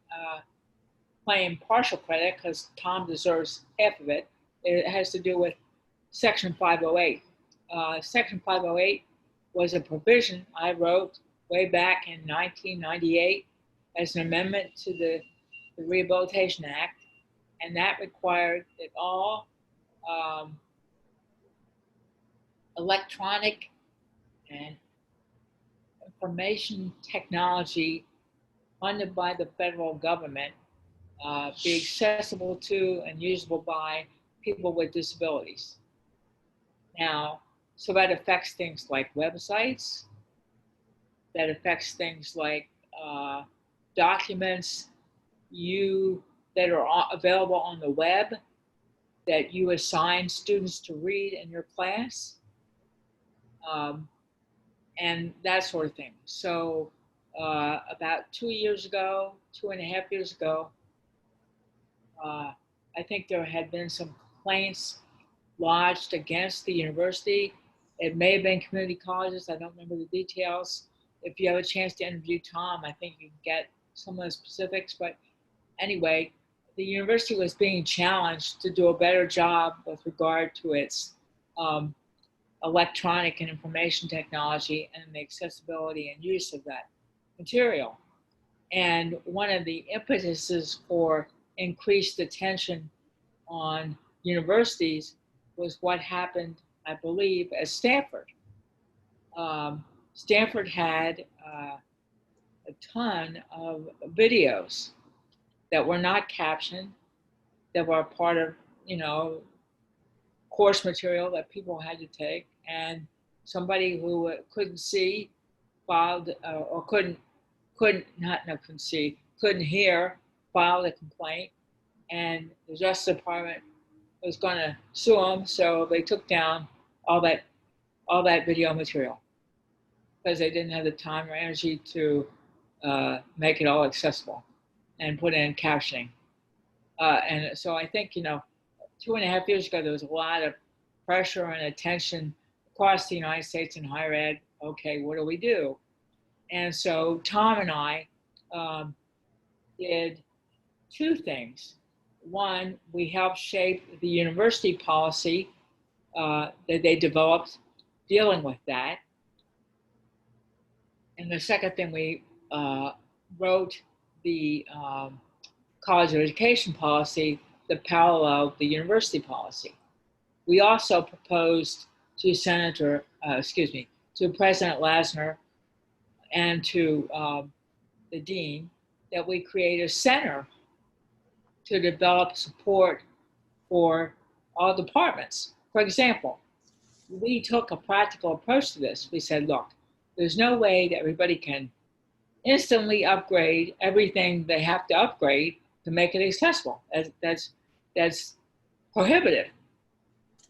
claim partial credit because Tom deserves half of it, it has to do with Section 508. Section 508 was a provision I wrote way back in 1998 as an amendment to the Rehabilitation Act, and that required that all electronic and information technology funded by the federal government be accessible to and usable by people with disabilities. Now, so that affects things like websites, that affects things like documents that are available on the web that you assign students to read in your class, and that sort of thing. So about 2 years ago, 2.5 years ago, I think there had been some complaints lodged against the university. It may have been community colleges. I don't remember the details. If you have a chance to interview Tom, I think you can get some of the specifics. But anyway, the university was being challenged to do a better job with regard to its electronic and information technology and the accessibility and use of that material. And one of the impetuses for increased attention on universities was what happened, I believe, at Stanford. Stanford had a ton of videos that were not captioned, that were part of, course material that people had to take, and somebody who couldn't see filed or couldn't hear filed a complaint, and the Justice Department was going to sue them, so they took down all that video material because they didn't have the time or energy to make it all accessible and put in captioning. And so I think 2.5 years ago there was a lot of pressure and attention across the United States in higher ed. Okay, what do we do? And so Tom and I did two things. One, we helped shape the university policy that they developed dealing with that. And the second thing, we wrote the college education policy that paralleled the university policy. We also proposed to to President Lasner and to the dean that we create a center to develop support for all departments. For example, we took a practical approach to this. We said, look, there's no way that everybody can instantly upgrade everything they have to upgrade to make it accessible. That's prohibitive.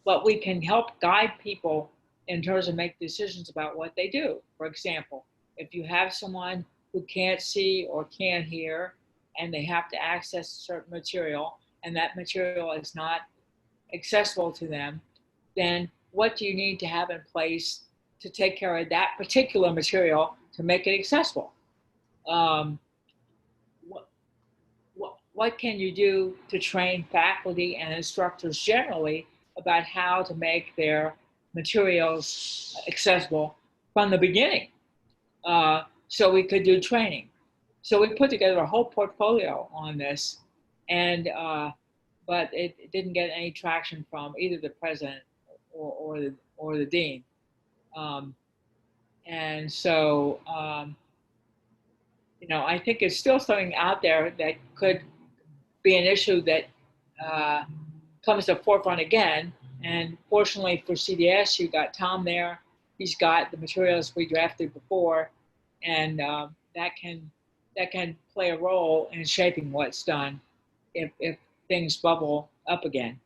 But we can help guide people in terms of make decisions about what they do. For example, if you have someone who can't see or can't hear and they have to access certain material and that material is not accessible to them, then what do you need to have in place to take care of that particular material to make it accessible? What can you do to train faculty and instructors generally about how to make their materials accessible from the beginning? So we could do training. So we put together a whole portfolio on this, and but it didn't get any traction from either the president or the dean. And so I think it's still something out there that could be an issue that comes to the forefront again. And fortunately for CDS, you got Tom there. He's got the materials we drafted before, and that can that can play a role in shaping what's done if things bubble up again.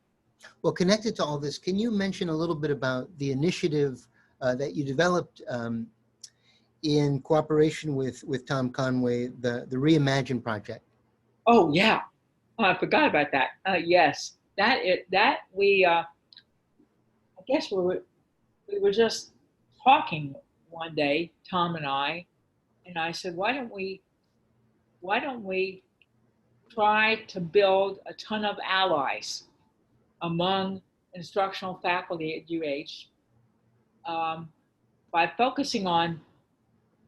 Well, connected to all this, can you mention a little bit about the initiative that you developed in cooperation with Tom Conway, the Reimagine Project? Oh yeah, I forgot about that. Yes, that we I guess we were just talking one day, Tom and I said, why don't we try to build a ton of allies among instructional faculty at UH by focusing on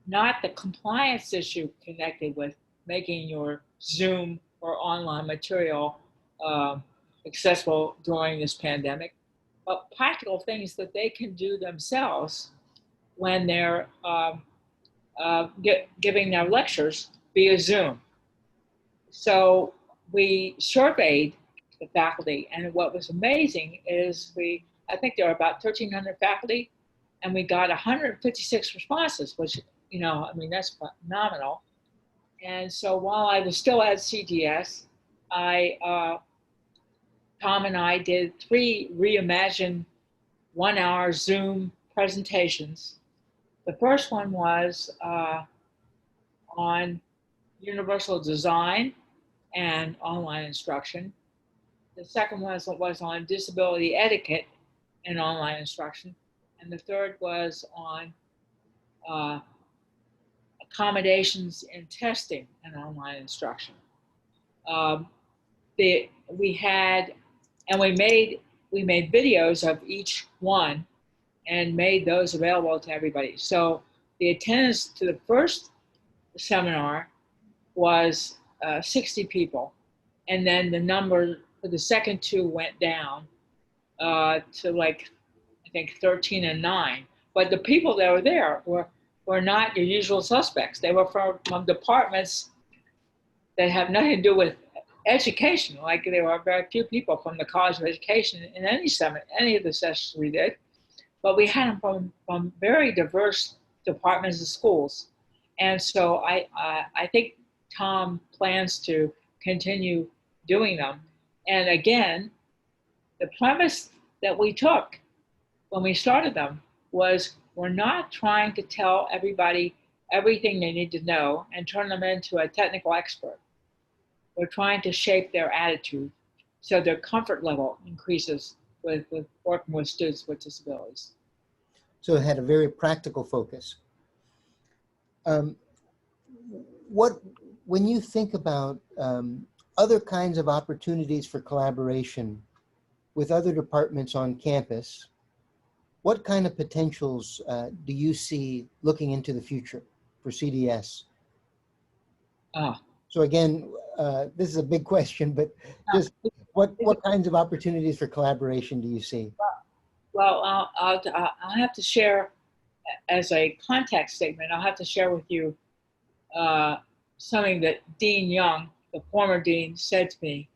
not the compliance issue connected with making your Zoom or online material accessible during this pandemic, but practical things that they can do themselves when they're giving their lectures via Zoom. So we surveyed the faculty, and what was amazing is I think there were about 1,300 faculty, and we got 156 responses, which, I mean, that's phenomenal. And so while I was still at CDS, Tom and I did 3 Reimagine 1-hour Zoom presentations. The first one was on universal design and online instruction. The second was on disability etiquette and online instruction. And the third was on accommodations in testing and online instruction. We made videos of each one and made those available to everybody. So the attendance to the first seminar was 60 people. And then the number for the second 2 went down to like, I think 13 and 9. But the people that were there were not your usual suspects. They were from departments that have nothing to do with education. Like there were very few people from the College of Education in any of the sessions we did. But we had them from very diverse departments and schools. And so I think Tom plans to continue doing them. And again, the premise that we took when we started them was we're not trying to tell everybody everything they need to know and turn them into a technical expert. We're trying to shape their attitude so their comfort level increases with working with students with disabilities. So it had a very practical focus. When you think about other kinds of opportunities for collaboration with other departments on campus, what kind of potentials do you see looking into the future for CDS? So again, this is a big question, but just what kinds of opportunities for collaboration do you see? Well, I'll have to share, as a context statement, I'll have to share with you something that Dean Young, the former dean, said to me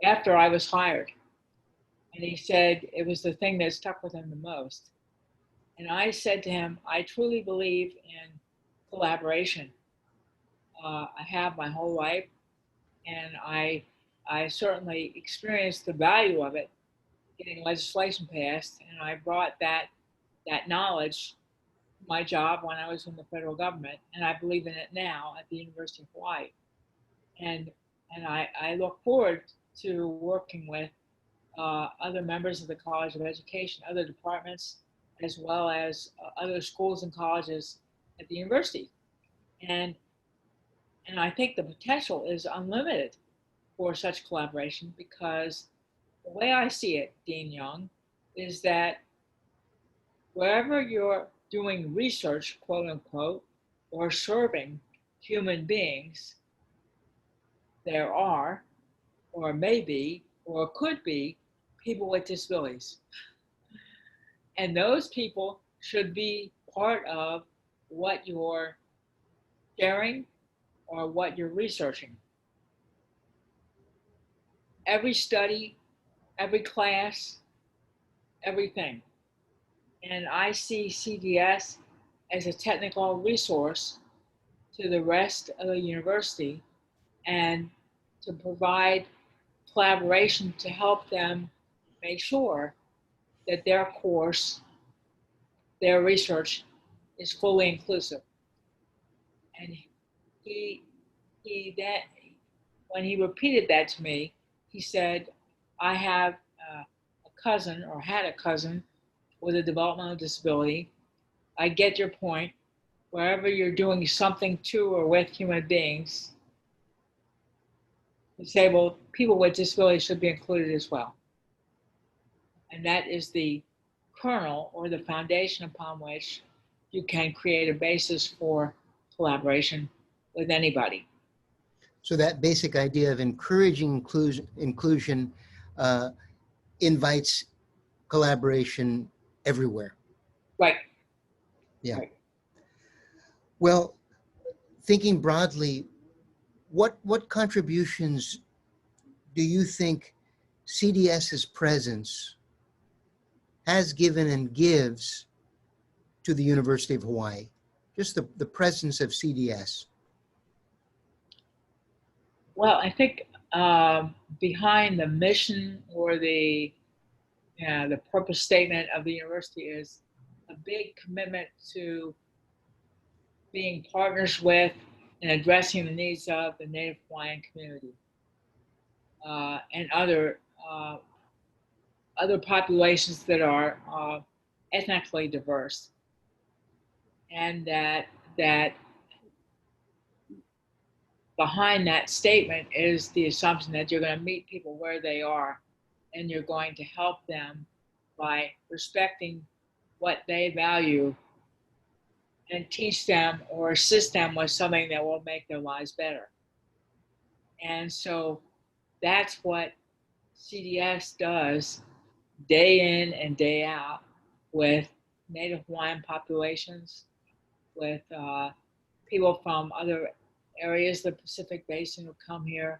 after I was hired. And he said it was the thing that stuck with him the most. And I said to him, I truly believe in collaboration. I have my whole life, and I certainly experienced the value of it getting legislation passed, and I brought that knowledge to my job when I was in the federal government, and I believe in it now at the University of Hawaii. And I look forward to working with other members of the College of Education, other departments, as well as other schools and colleges at the university. And I think the potential is unlimited for such collaboration, because the way I see it, Dean Young, is that wherever you're doing research, quote unquote, or serving human beings, there are, or maybe, or could be, people with disabilities. And those people should be part of what you're sharing or what you're researching. Every study, every class, everything. And I see CDS as a technical resource to the rest of the university and to provide collaboration to help them make sure that their course, their research is fully inclusive. And he then, when he repeated that to me, he said, I have a cousin, or had a cousin, with a developmental disability. I get your point. Wherever you're doing something to or with human beings, disabled people with disabilities should be included as well. And that is the kernel or the foundation upon which you can create a basis for collaboration with anybody. So that basic idea of encouraging inclusion invites collaboration everywhere. Right. Yeah. Right. Well, thinking broadly, what contributions do you think CDS's presence has given and gives to the University of Hawaii? Just the presence of CDS. Well, I think behind the mission or the purpose statement of the university is a big commitment to being partners with and addressing the needs of the Native Hawaiian community and other populations that are ethnically diverse, and that behind that statement is the assumption that you're going to meet people where they are, and you're going to help them by respecting what they value and teach them or assist them with something that will make their lives better. And so that's what CDS does day in and day out with Native Hawaiian populations, with people from other areas of the Pacific Basin who come here.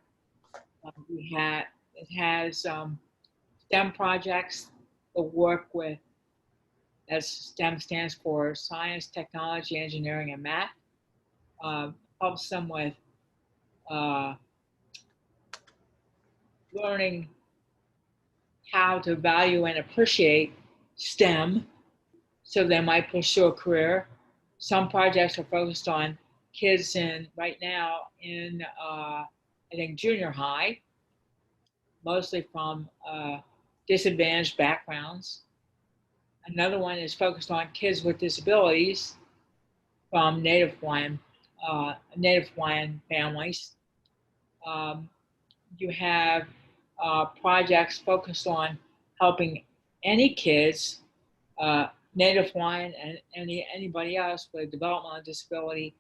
It has STEM projects that work with, as STEM stands for science, technology, engineering, and math. Helps them with learning how to value and appreciate STEM so they might pursue a career. Some projects are focused on kids right now in I think junior high, mostly from disadvantaged backgrounds. Another one is focused on kids with disabilities from Native Hawaiian families. You have projects focused on helping any kids, Native Hawaiian and anybody else with a developmental disability,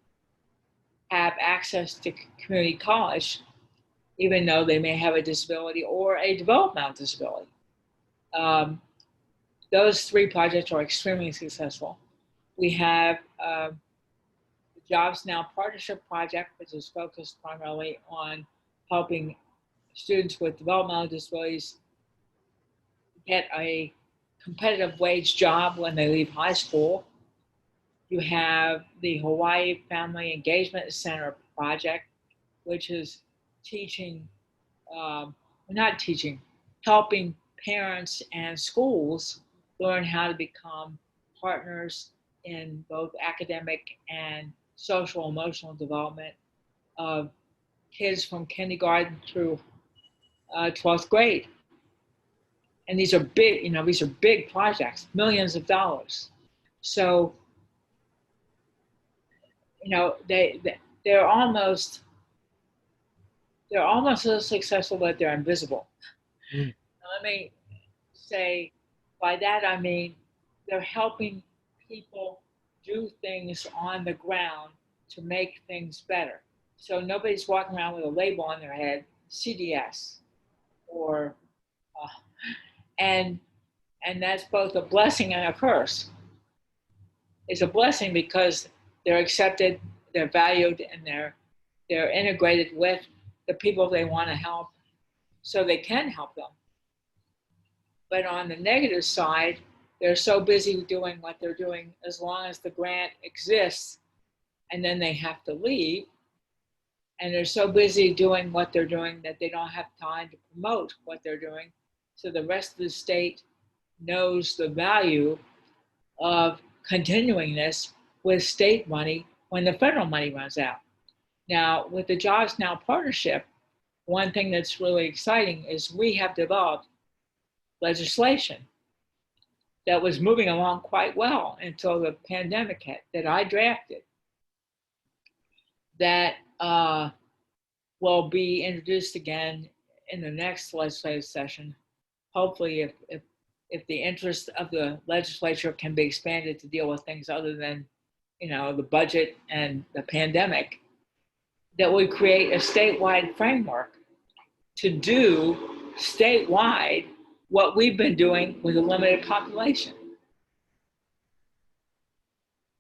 have access to community college, even though they may have a disability or a developmental disability. Those three projects are extremely successful. We have the Jobs Now Partnership Project, which is focused primarily on helping students with developmental disabilities get a competitive wage job when they leave high school. You have the Hawaii Family Engagement Center project, which is helping parents and schools learn how to become partners in both academic and social emotional development of kids from kindergarten through 12th grade. And these are big projects, millions of dollars. So, they're almost so successful that they're invisible. Mm. Let me say, by that I mean they're helping people do things on the ground to make things better. So nobody's walking around with a label on their head, CDS, or and that's both a blessing and a curse. It's a blessing because they're accepted, they're valued, and they're integrated with the people they want to help, so they can help them. But on the negative side, they're so busy doing what they're doing, as long as the grant exists, and then they have to leave, and they're so busy doing what they're doing that they don't have time to promote what they're doing. So the rest of the state knows the value of continuing this with state money when the federal money runs out. Now, with the Jobs Now partnership, one thing that's really exciting is we have developed legislation that was moving along quite well until the pandemic hit, that I drafted, that will be introduced again in the next legislative session. Hopefully, if the interest of the legislature can be expanded to deal with things other than, the budget and the pandemic, that we create a statewide framework to do statewide what we've been doing with a limited population.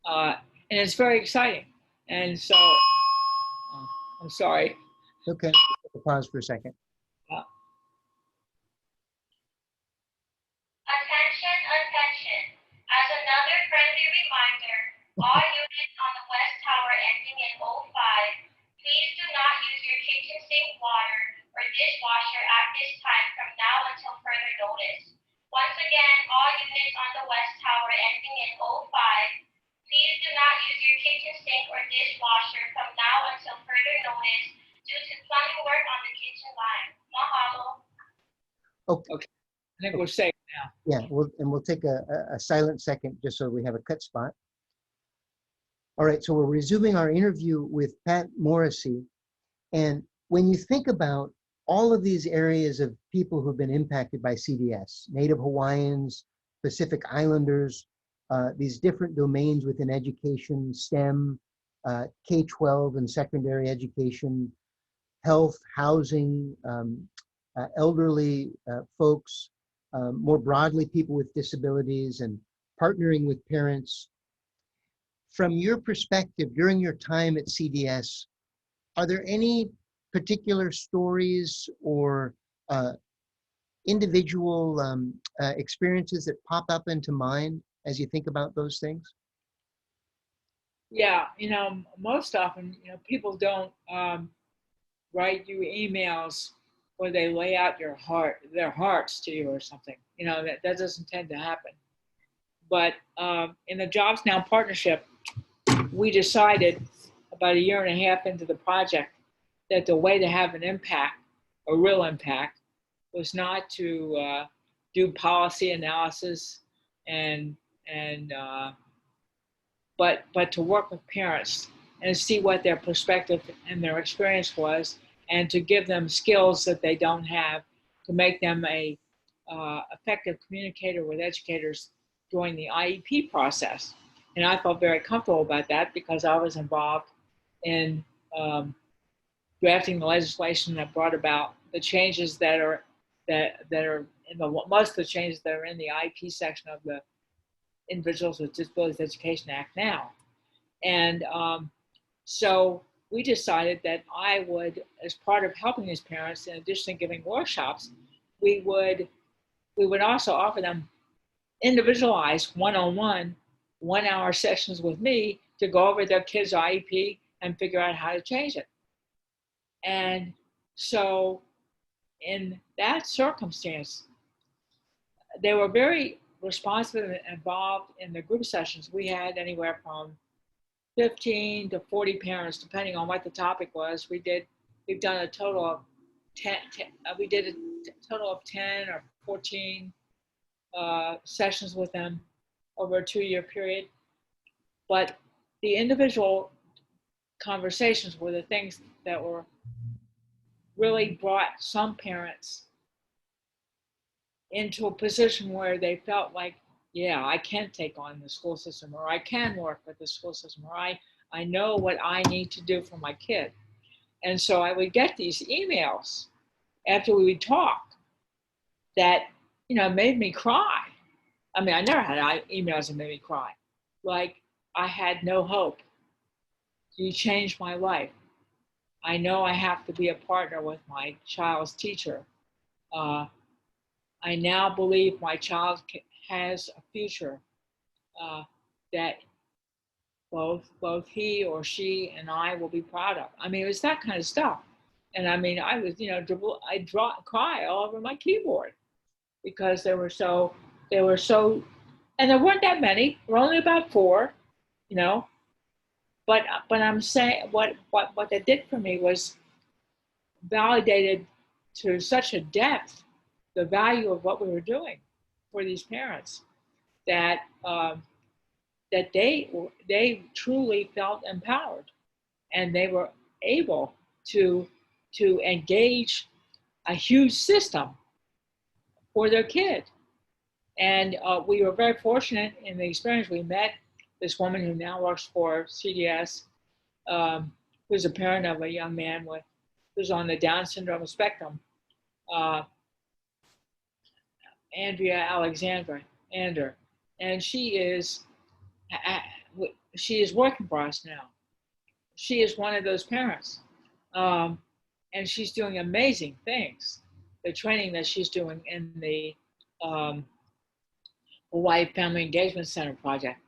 And it's very exciting. And so, I'm sorry. Okay, pause for a second. Attention, attention. As another friendly reminder, all units on the West Tower ending in 05, please do not use your kitchen sink water or dishwasher at this time from now until further notice. Once again, all units on the West Tower ending in 05, please do not use your kitchen sink or dishwasher from now until further notice due to plumbing work on the kitchen line. Mahalo. Okay. I think we're safe now. Yeah, we'll take a silent second just so we have a cut spot. All right, so we're resuming our interview with Pat Morrissey. And when you think about all of these areas of people who've been impacted by CDS, Native Hawaiians, Pacific Islanders, these different domains within education, STEM, K-12 and secondary education, health, housing, elderly folks, more broadly, people with disabilities, and partnering with parents. From your perspective, during your time at CDS, are there any particular stories or individual experiences that pop up into mind as you think about those things? Yeah, most often, people don't write you emails or they lay out their hearts to you or something. That doesn't tend to happen. But in the Jobs Now partnership, we decided about 1.5 years into the project that the way to have an impact, a real impact, was not to do policy analysis but to work with parents and see what their perspective and their experience was, and to give them skills that they don't have, to make them a effective communicator with educators during the IEP process. And I felt very comfortable about that because I was involved in drafting the legislation that brought about the changes that are in most of the changes that are in the IEP section of the Individuals with Disabilities Education Act now. And so we decided that I would, as part of helping these parents, in addition to giving workshops, we would also offer them individualized one-on-one 1-hour sessions with me to go over their kids' IEP and figure out how to change it. And so in that circumstance, they were very responsive and involved in the group sessions. We had anywhere from 15 to 40 parents, depending on what the topic was. We've done a total of 10 we did a total of 10 or 14 sessions with them over a 2-year period. But the individual conversations were the things that were really brought some parents into a position where they felt like, yeah, I can take on the school system, or I can work with the school system, or I know what I need to do for my kid. And so I would get these emails after we would talk that, made me cry. I mean, I never had emails that made me cry. Like, I had no hope. You changed my life. I know I have to be a partner with my child's teacher. I now believe my child has a future that both he or she and I will be proud of. I mean, it was that kind of stuff. And I mean, I was, I cry all over my keyboard because they were so, and there weren't that many. There were only about four, you know. But I'm saying what that did for me was validated to such a depth the value of what we were doing for these parents that that they truly felt empowered, and they were able to engage a huge system for their kid. And we were very fortunate in the experience. We met this woman who now works for CDS, who's a parent of a young man who's on the Down syndrome spectrum, Andrea Alexander, and she is working for us now. She is one of those parents, and she's doing amazing things. The training that she's doing in the Hawaii Family Engagement Center project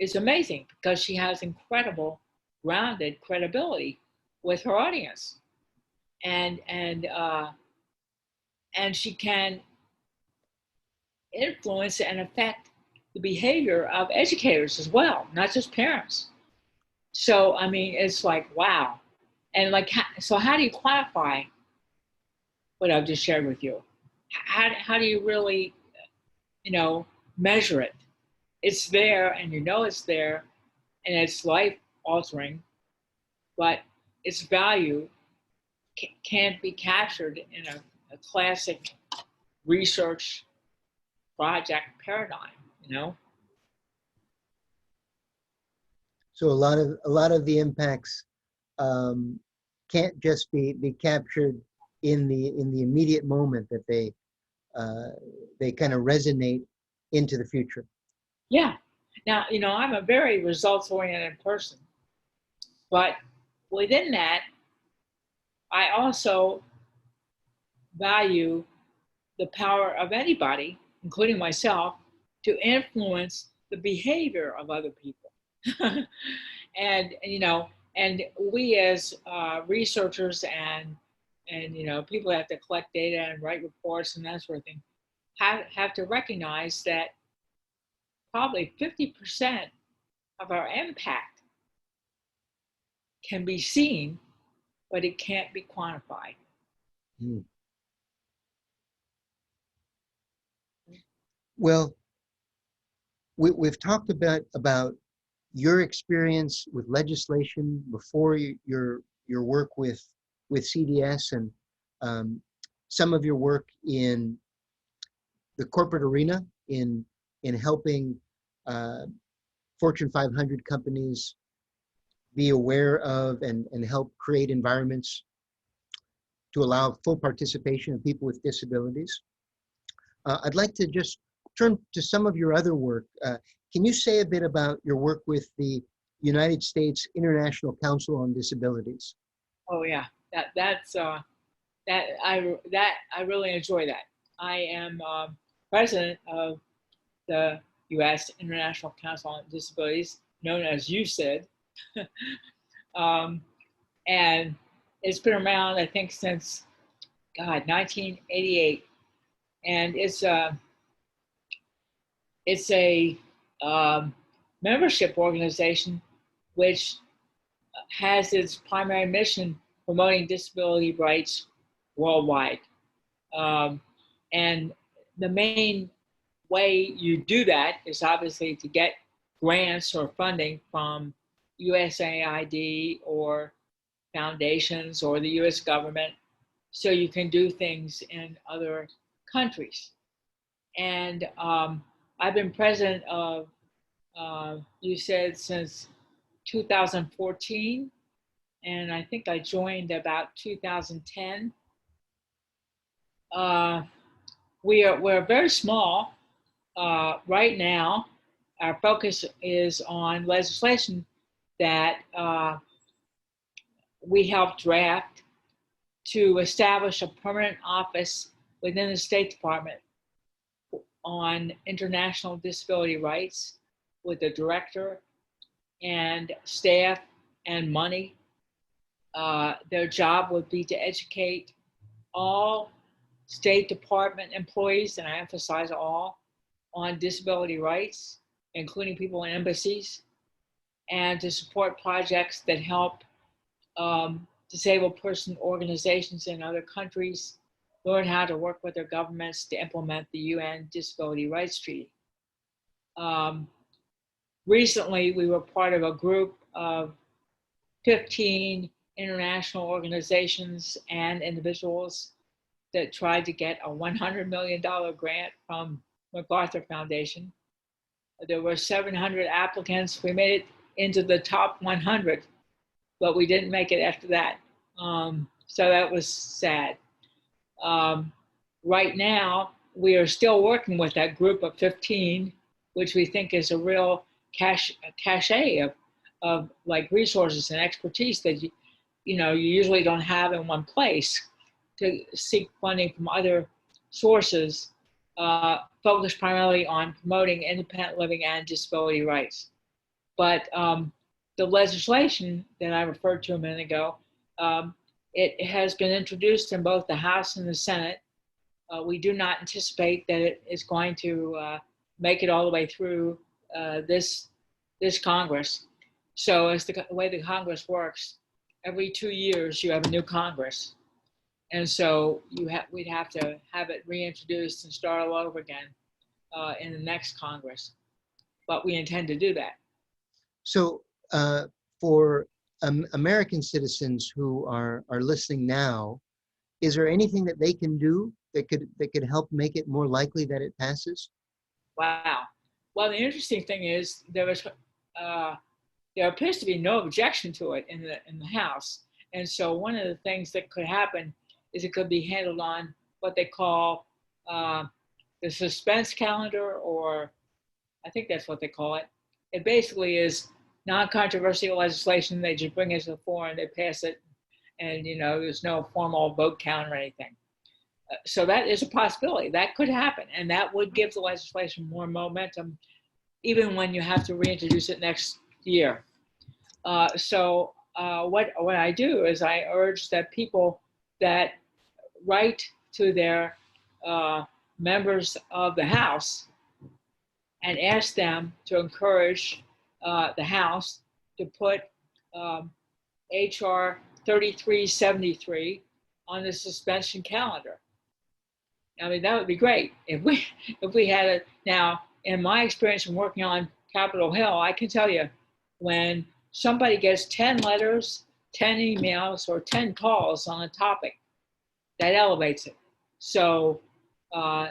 is amazing because she has incredible grounded credibility with her audience, and she can influence and affect the behavior of educators as well, not just parents. So I mean, it's like, wow. And like, so how do you quantify what I've just shared with you? How do you really, measure it? It's there, and it's there, and it's life altering, but its value can't be captured in a classic research project paradigm. So a lot of the impacts can't just be captured in the immediate moment, that they kind of resonate into the future. Yeah. Now, I'm a very results-oriented person, but within that, I also value the power of anybody, including myself, to influence the behavior of other people. and we as researchers and people that have to collect data and write reports and that sort of thing have to recognize that probably 50% of our impact can be seen, but it can't be quantified. Mm. Well, we've talked about your experience with legislation before your work with CDS, and some of your work in the corporate arena in helping Fortune 500 companies be aware of and help create environments to allow full participation of people with disabilities. I'd like to just turn to some of your other work. Can you say a bit about your work with the United States International Council on Disabilities? Oh yeah, I really enjoy that. I am president of the U.S. International Council on Disabilities, known as USID, and it's been around, I think, since 1988, and it's a membership organization which has its primary mission promoting disability rights worldwide. And the main way you do that is obviously to get grants or funding from USAID or foundations or the US government, so you can do things in other countries. And I've been president of USAID since 2014, and I think I joined about 2010. We're very small right now. Our focus is on legislation that we helped draft to establish a permanent office within the State Department on international disability rights, with a director and staff and money. Their job would be to educate all State Department employees, and I emphasize all, on disability rights, including people in embassies, and to support projects that help disabled person organizations in other countries learn how to work with their governments to implement the UN Disability Rights Treaty. Recently, we were part of a group of 15 international organizations and individuals that tried to get a $100 million grant from MacArthur Foundation. There were 700 applicants. We made it into the top 100, but we didn't make it after that. So that was sad. Right now, we are still working with that group of 15, which we think is a real cachet of like resources and expertise that you usually don't have in one place, to seek funding from other sources, focused primarily on promoting independent living and disability rights. But the legislation that I referred to a minute ago, it has been introduced in both the House and the Senate. We do not anticipate that it is going to make it all the way through this Congress. So as the way the Congress works, every 2 years you have a new Congress. And so we'd have to have it reintroduced and start all over again in the next Congress. But we intend to do that. So for American citizens who are listening now, is there anything that they can do that could help make it more likely that it passes? Wow. Well, the interesting thing is there appears to be no objection to it in the House. And so one of the things that could happen is it could be handled on what they call the suspense calendar, or I think that's what they call it. It basically is non-controversial legislation. They just bring it to the floor and they pass it, and there's no formal vote count or anything. So that is a possibility. That could happen, and that would give the legislation more momentum, even when you have to reintroduce it next year. So what I do is I urge that people that write to their members of the House and ask them to encourage the House to put HR 3373 on the suspension calendar. I mean, that would be great if we had it. Now, in my experience in working on Capitol Hill, I can tell you, when somebody gets 10 letters, 10 emails, or 10 calls on a topic, that elevates it. So, I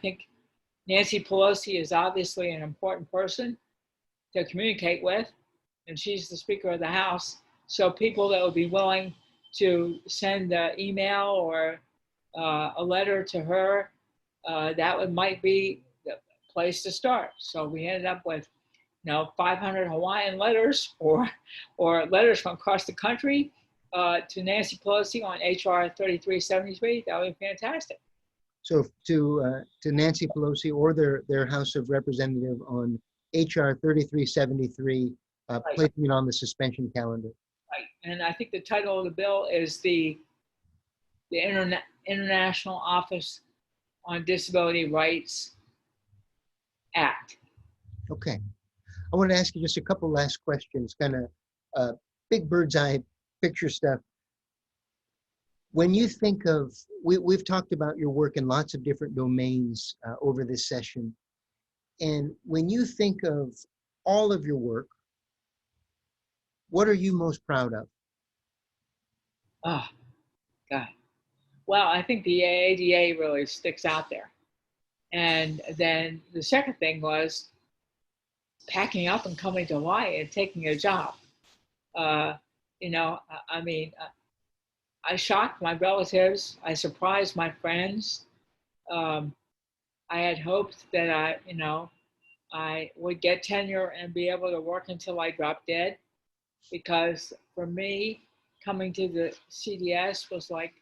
think Nancy Pelosi is obviously an important person to communicate with, and she's the Speaker of the House. So people that would be willing to send an email or a letter to her, that might be the place to start. So we ended up with 500 Hawaiian letters or letters from across the country to Nancy Pelosi on HR 3373. That would be fantastic. So to Nancy Pelosi or their House of Representative on HR 3373, Right. placing it on the suspension calendar. Right, and I think the title of the bill is the International Office on Disability Rights Act. Okay. I want to ask you just a couple last questions, kind of big bird's eye picture stuff. When you think of, we've talked about your work in lots of different domains over this session. And when you think of all of your work, what are you most proud of? Oh, God. Well, I think the ADA really sticks out there. And then the second thing was packing up and coming to Hawaii and taking a job. I shocked my relatives. I surprised my friends. I had hoped that I would get tenure and be able to work until I dropped dead, because for me, coming to the CDS was like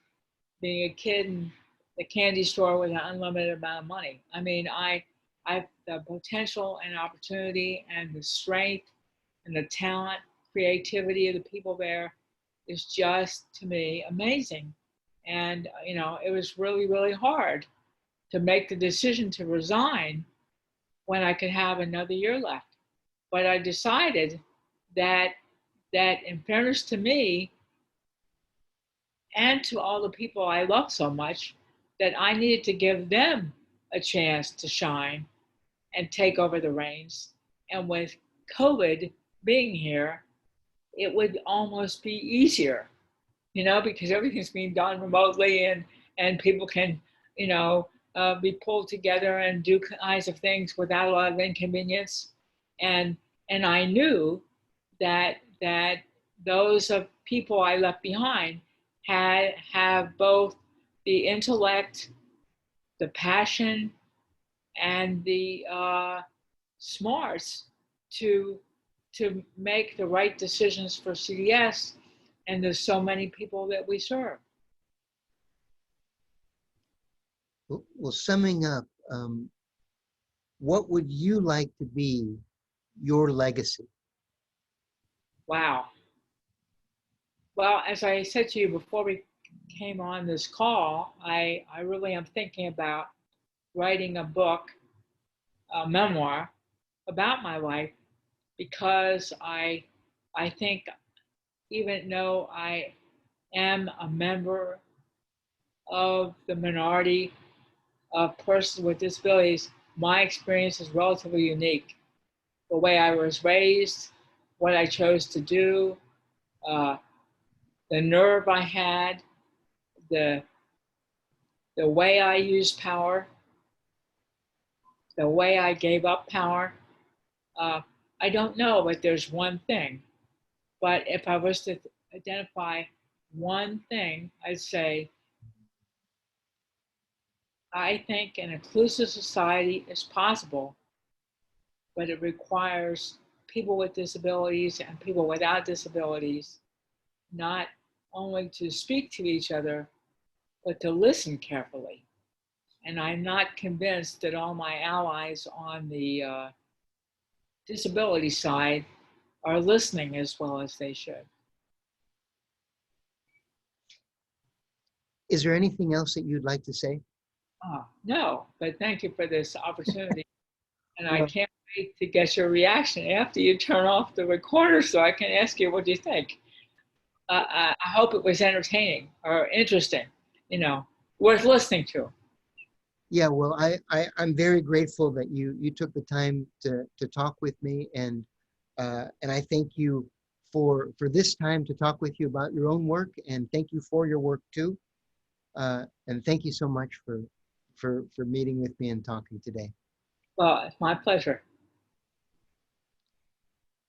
being a kid in the candy store with an unlimited amount of money. I mean, I the potential and opportunity and the strength and the talent, creativity of the people there is just, to me, amazing. And, it was really, really hard to make the decision to resign when I could have another year left. But I decided that in fairness to me and to all the people I love so much, that I needed to give them a chance to shine and take over the reins. And with COVID being here, it would almost be easier, because everything's being done remotely, and people can, be pulled together and do kinds of things without a lot of inconvenience. And I knew that those of people I left behind have both the intellect, the passion, and the smarts to make the right decisions for CDS, and there's so many people that we serve. Well, summing up, what would you like to be your legacy? Wow. Well, as I said to you before we came on this call, I really am thinking about writing a book, a memoir about my life, because I think, even though I am a member of the minority of persons with disabilities, my experience is relatively unique. The way I was raised, what I chose to do, uh, the nerve I had, the way I used power, the way I gave up power. I don't know, but there's one thing. But if I was to identify one thing, I'd say I think an inclusive society is possible, but it requires people with disabilities and people without disabilities not only to speak to each other, but to listen carefully. And I'm not convinced that all my allies on the disability side are listening as well as they should. Is there anything else that you'd like to say? No, but thank you for this opportunity. And I Well, can't wait to get your reaction after you turn off the recorder so I can ask you what you think. I hope it was entertaining or interesting, worth listening to. yeah, well, I'm very grateful that you took the time to talk with me, and I thank you for this time to talk with you about your own work, and thank you for your work too. And thank you so much for meeting with me and talking today. Well, it's my pleasure.